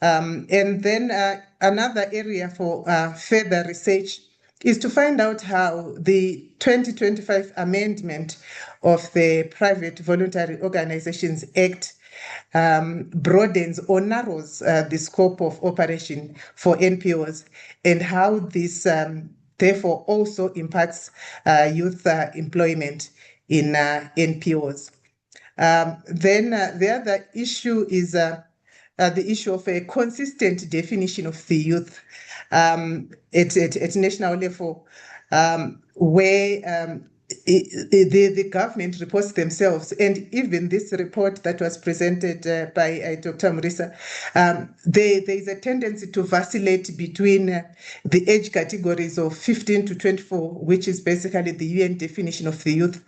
And then another area for further research is to find out how the 2025 amendment of the Private Voluntary Organizations Act broadens or narrows the scope of operation for NPOs, and how this therefore also impacts youth employment in NPOs. Then the other issue is the issue of a consistent definition of the youth at national level, where the government reports themselves, and even this report that was presented by Dr. Murisa, there is a tendency to vacillate between the age categories of 15 to 24, which is basically the UN definition of the youth,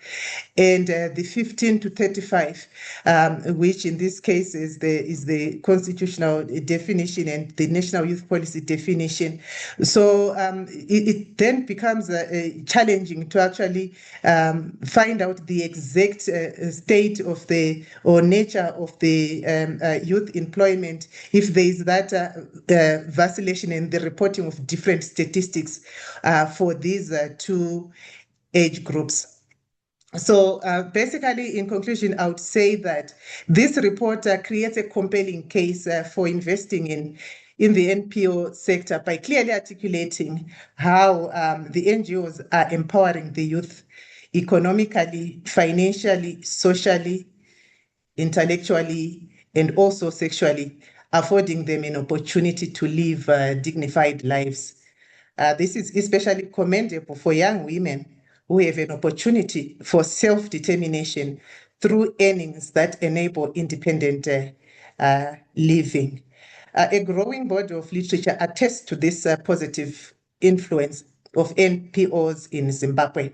and the 15 to 35, which in this case is the constitutional definition and the national youth policy definition. So it then becomes challenging to actually find out the exact state of the or nature of the youth employment if there is that vacillation in the reporting of different statistics for these two age groups. So basically, in conclusion, I would say that this report creates a compelling case for investing in the NPO sector by clearly articulating how the NGOs are empowering the youth economically, financially, socially, intellectually, and also sexually, affording them an opportunity to live dignified lives. This is especially commendable for young women who have an opportunity for self-determination through earnings that enable independent living. A growing body of literature attests to this positive influence of NPOs in Zimbabwe.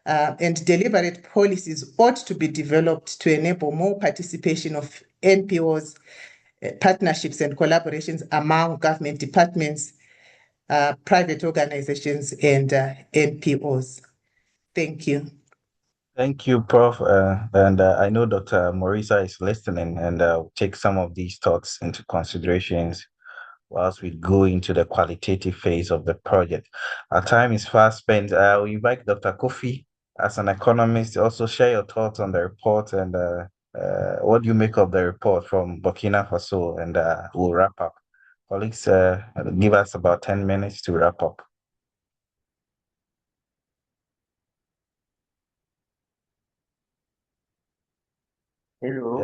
And deliberate policies ought to be developed to enable more participation of NPOs, partnerships and collaborations among government departments, private organizations, and NPOs. Thank you. Thank you, Prof. And I know Dr. Morisa is listening, and take some of these thoughts into considerations whilst we go into the qualitative phase of the project. Our time is fast spent. We invite Dr. Kofi, as an economist, also share your thoughts on the report and what do you make of the report from Burkina Faso, and we'll wrap up. Colleagues, give us about 10 minutes to wrap up. Hello.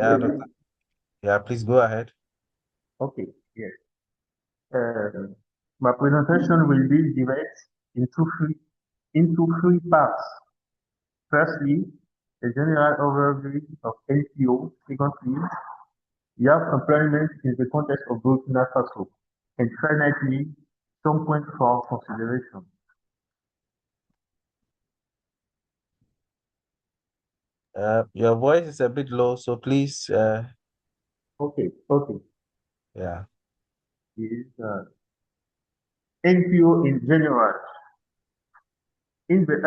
Yeah, please go ahead. Okay, yes. My presentation will be divided into three parts. Firstly, a general overview of NPO. Secondly, youth employment in the context of Burkina Faso. And finally, some points for consideration. Your voice is a bit low, so please. Okay. Yeah. Is NPO in general. in the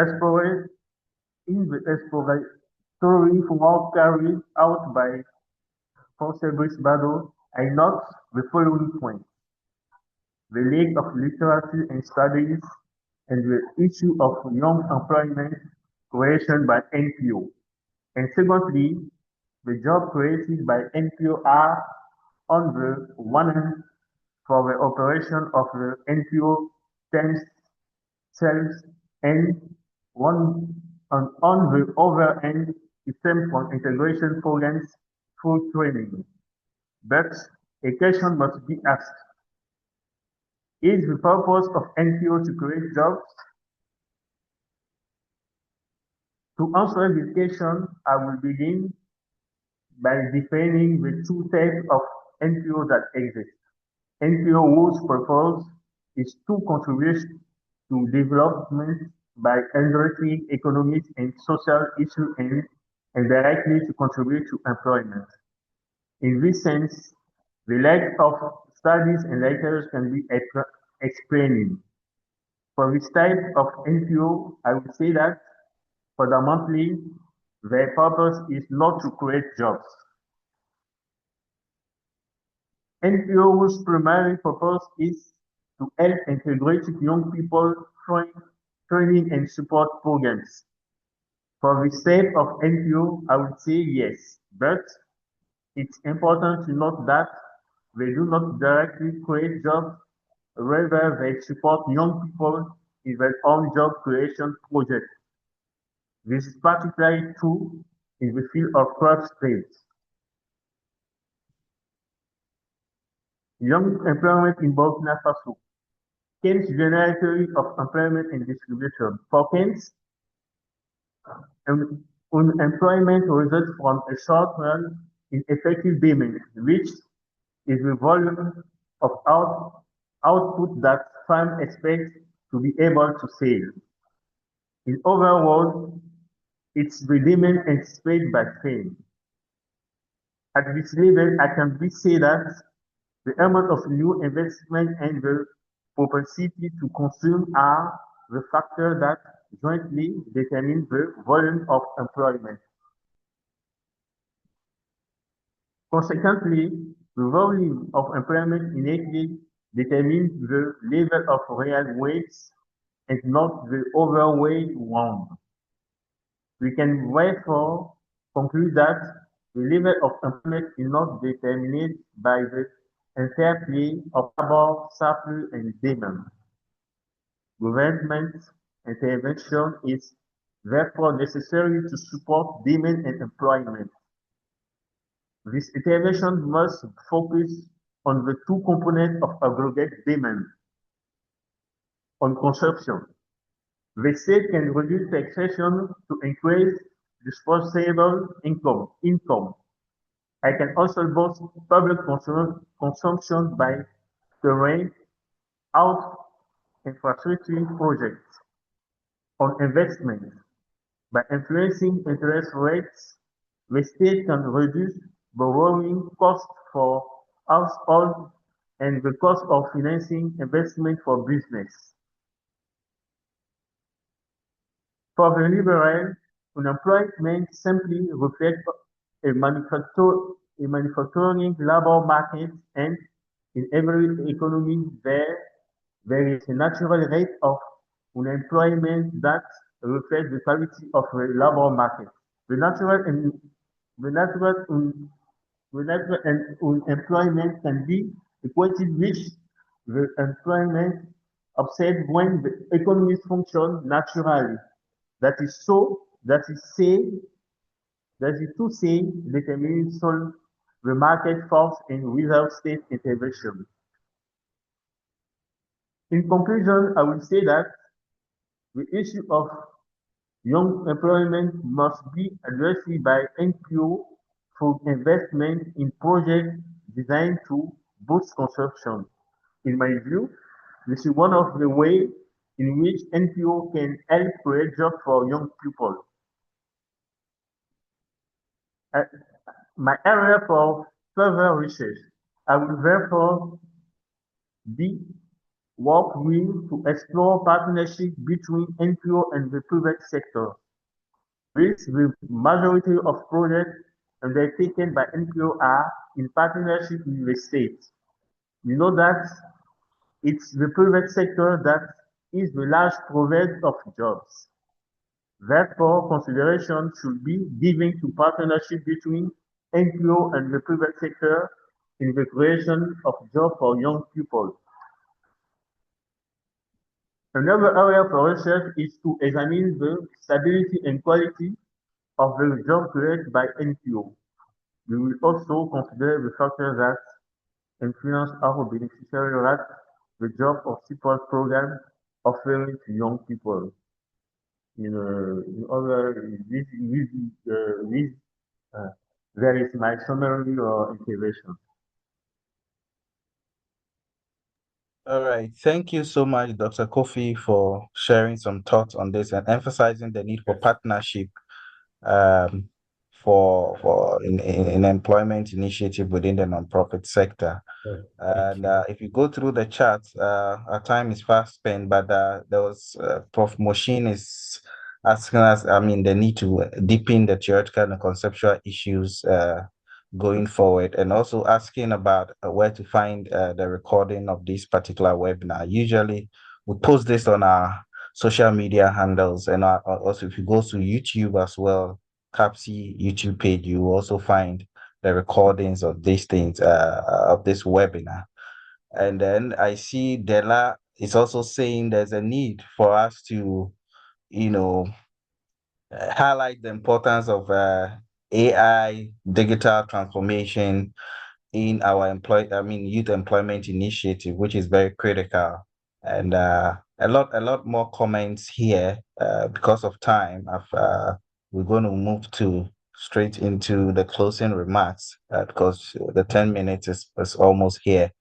exploratory work carried out by Fabrice Bado, I note the following points: the lack of literacy and studies, and the issue of young employment creation by NPO. And secondly, the job created by NPO are, on the one hand, for the operation of the NPO themselves, and on the other hand, it stems from integration programs through training. But a question must be asked: is the purpose of NPO to create jobs? To answer this question, I will begin by defining the two types of NPO that exist. NPO whose purpose is to contribute to development by addressing economic and social issues and directly to contribute to employment. In this sense, the lack of studies and literature can be explained. For this type of NPO, I would say that fundamentally, their purpose is not to create jobs. NPO whose primary purpose is to help integrate young people through training and support programs. For the type of NPO, I would say yes, but it's important to note that they do not directly create jobs, rather they support young people in their own job creation projects. This is particularly true in the field of craft trades. Young employment in Burkina Faso. Keynes generatory of employment and distribution. For Keynes, unemployment results from a short-run ineffective demand, which is the volume of output that firms expect to be able to sell. In other words, it's the demand anticipated by firms. At this level, I can be say that the amount of new investment and the propensity to consume are the factors that jointly determine the volume of employment. Consequently, the volume of employment innately determines the level of real wage and not the other way round. We can therefore conclude that the level of employment is not determined by the interplay of labor, supply, and demand. Government intervention is therefore necessary to support demand and employment. This intervention must focus on the two components of aggregate demand. On consumption, the state can reduce taxation to increase disposable income. I can also boost public consumption by carrying out infrastructure projects. On investment, by influencing interest rates, the state can reduce borrowing costs for households and the cost of financing investment for business. For the liberal, unemployment simply reflects a manufacturing labor market, and in every economy there is a natural rate of unemployment that reflects the quality of the labor market. The natural unemployment can be equated with the employment observed when the economies function naturally. That is to say, determining the market force and without state intervention. In conclusion, I will say that the issue of young employment must be addressed by NPO through investment in projects designed to boost consumption. In my view, this is one of the ways in which NPO can help create jobs for young people. My area for further research, I will therefore be work will to explore partnership between NPO and the private sector. This the majority of projects undertaken by NPO are in partnership with the state. You know that it's the private sector that is the large provider of jobs. Therefore, consideration should be given to partnership between NPO and the private sector in the creation of jobs for young people. Another area for research is to examine the stability and quality of the job created by NPO. We will also consider the factors that influence how beneficiaries rate the job or support program offering to young people. In other, there is my summary or intervention. All right. Thank you so much, Dr. Kofi, for sharing some thoughts on this and emphasizing the need for partnership um, for in employment initiative within the nonprofit sector. And if you go through the charts, our time is fast spent, but there was Prof. Moshin is asking us, the need to deepen the theoretical and conceptual issues going forward, and also asking about where to find the recording of this particular webinar. Usually, we post this on our social media handles, and also if you go to YouTube as well, CAPSI YouTube page, you will also find the recordings of these things, of this webinar. And then I see Della is also saying there's a need for us to, highlight the importance of AI, digital transformation in our youth employment initiative, which is very critical. And a lot more comments here. Because of time, we're going to move straight into the closing remarks because the 10 minutes is almost here.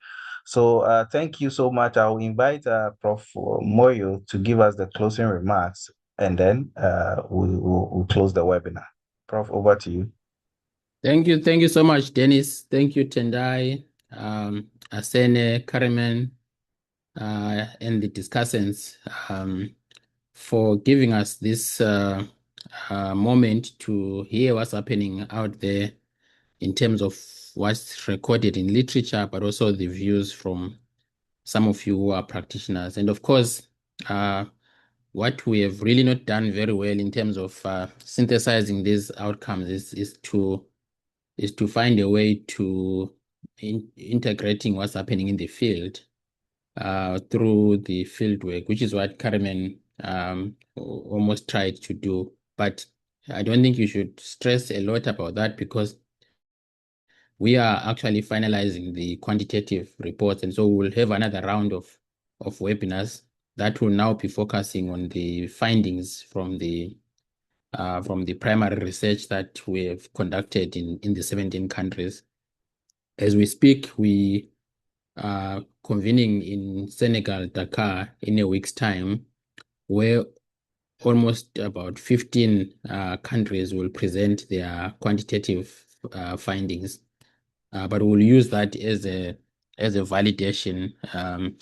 So thank you so much. I'll invite Prof. Moyo to give us the closing remarks, and then we'll close the webinar. Prof, over to you. Thank you so much, Dennis. Thank you, Tendai, Asene, Kariman, and the discussants for giving us this moment to hear what's happening out there in terms of what's recorded in literature, but also the views from some of you who are practitioners. And of course, what we have really not done very well in terms of synthesizing these outcomes is to find a way to integrating what's happening in the field through the field work, which is what Carmen almost tried to do. But I don't think you should stress a lot about that because we are actually finalizing the quantitative reports. And so we'll have another round of webinars that will now be focusing on the findings from the primary research that we have conducted in the 17 countries. As we speak, we are convening in Senegal, Dakar, in a week's time, where almost about 15 countries will present their quantitative findings. But we'll use that as a validation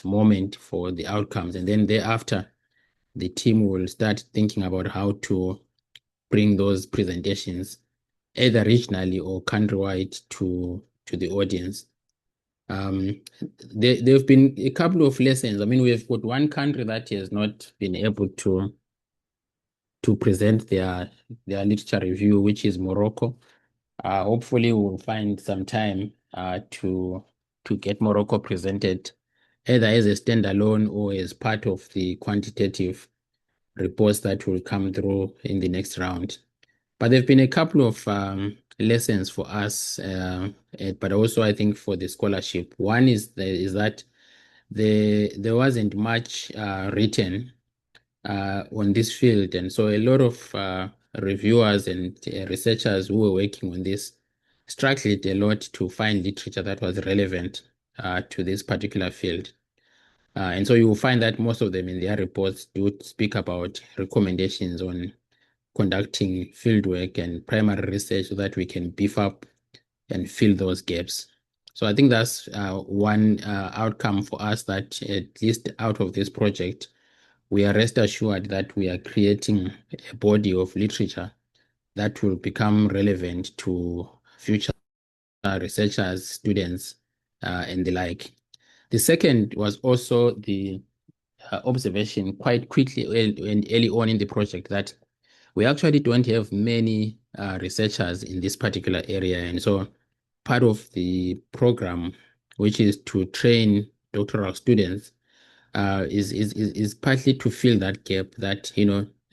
moment for the outcomes. And then thereafter, the team will start thinking about how to bring those presentations either regionally or countrywide to the audience. There have been a couple of lessons. I mean, we have got one country that has not been able to present their literature review, which is Morocco. Hopefully we'll find some time to get Morocco presented either as a standalone or as part of the quantitative reports that will come through in the next round. But there have been a couple of lessons for us, but also I think for the scholarship. One is that there wasn't much written on this field, and so a lot of reviewers and researchers who were working on this struggled a lot to find literature that was relevant to this particular field. And so you will find that most of them in their reports do speak about recommendations on conducting fieldwork and primary research so that we can beef up and fill those gaps. So I think that's one outcome for us, that at least out of this project, we are rest assured that we are creating a body of literature that will become relevant to future researchers, students, and the like. The second was also the observation quite quickly and early on in the project that we actually don't have many researchers in this particular area. And so part of the program, which is to train doctoral students, is partly to fill that gap that,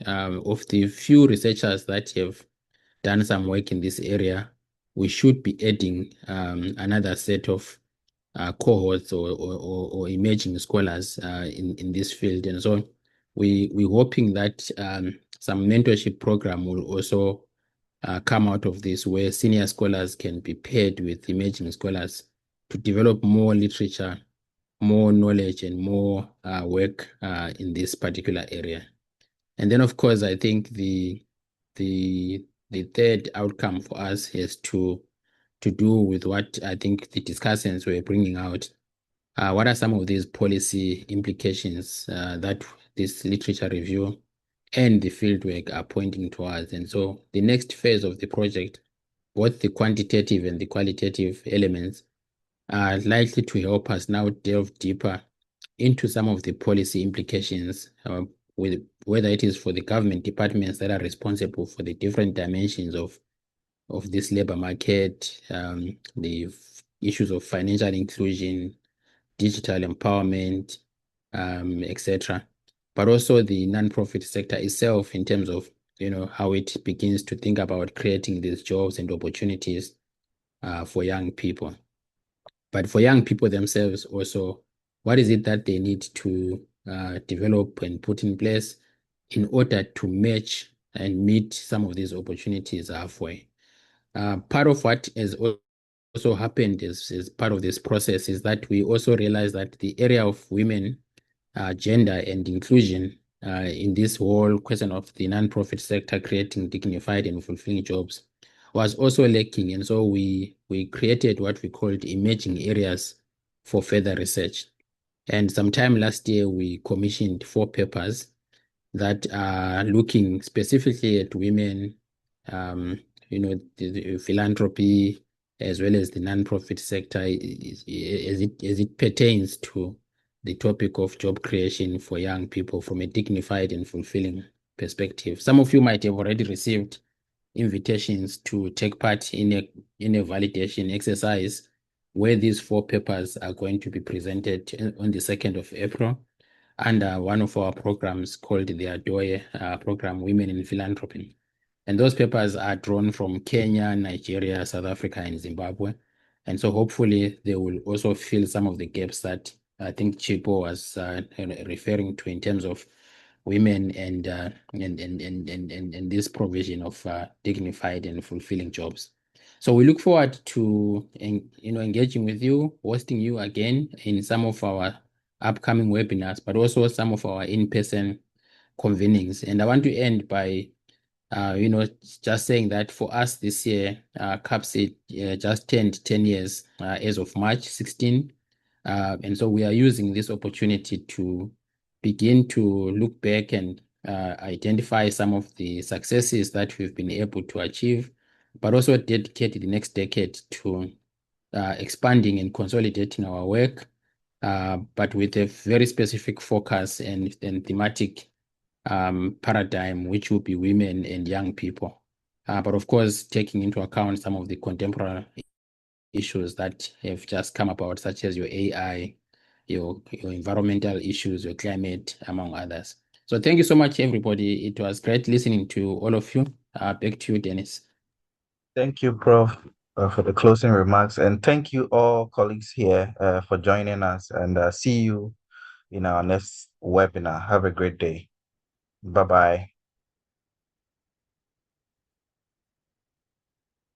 of the few researchers that have done some work in this area, we should be adding another set of cohorts or emerging scholars in this field. And so we're hoping that some mentorship program will also come out of this, where senior scholars can be paired with emerging scholars to develop more literature, more knowledge, and more work in this particular area. And then, of course, I think the third outcome for us has to do with what I think the discussants were bringing out. What are some of these policy implications that this literature review and the fieldwork are pointing towards? And so the next phase of the project, both the quantitative and the qualitative elements, are likely to help us now delve deeper into some of the policy implications, with whether it is for the government departments that are responsible for the different dimensions of this labor market, the issues of financial inclusion, digital empowerment, etc. But also the nonprofit sector itself, in terms of how it begins to think about creating these jobs and opportunities for young people. But for young people themselves also, what is it that they need to develop and put in place in order to match and meet some of these opportunities halfway? Part of what has also happened is part of this process is that we also realize that the area of women, gender, and inclusion in this whole question of the nonprofit sector creating dignified and fulfilling jobs was also lacking. And so we created what we called emerging areas for further research. And sometime last year, we commissioned 4 papers that are looking specifically at women, the philanthropy, as well as the nonprofit sector, as it pertains to the topic of job creation for young people from a dignified and fulfilling perspective. Some of you might have already received invitations to take part in a validation exercise, where these 4 papers are going to be presented on the 2nd of April under one of our programs called the ADOE program, Women in Philanthropy. And those papers are drawn from Kenya, Nigeria, South Africa, and Zimbabwe. And so hopefully they will also fill some of the gaps that I think Chipo was referring to in terms of women and this provision of dignified and fulfilling jobs. So we look forward to engaging with you, hosting you again in some of our upcoming webinars, but also some of our in-person convenings. And I want to end by just saying that for us this year, CAPSI just turned 10 years as of March 16. And so we are using this opportunity to begin to look back and identify some of the successes that we've been able to achieve, but also dedicate the next decade to expanding and consolidating our work, but with a very specific focus and thematic paradigm, which will be women and young people. But of course, taking into account some of the contemporary issues that have just come about, such as your AI, your environmental issues, your climate, among others. So thank you so much, everybody. It was great listening to all of you. Back to you, Dennis. Thank you, Prof, for the closing remarks. And thank you all colleagues here for joining us, and see you in our next webinar. Have a great day. Bye-bye.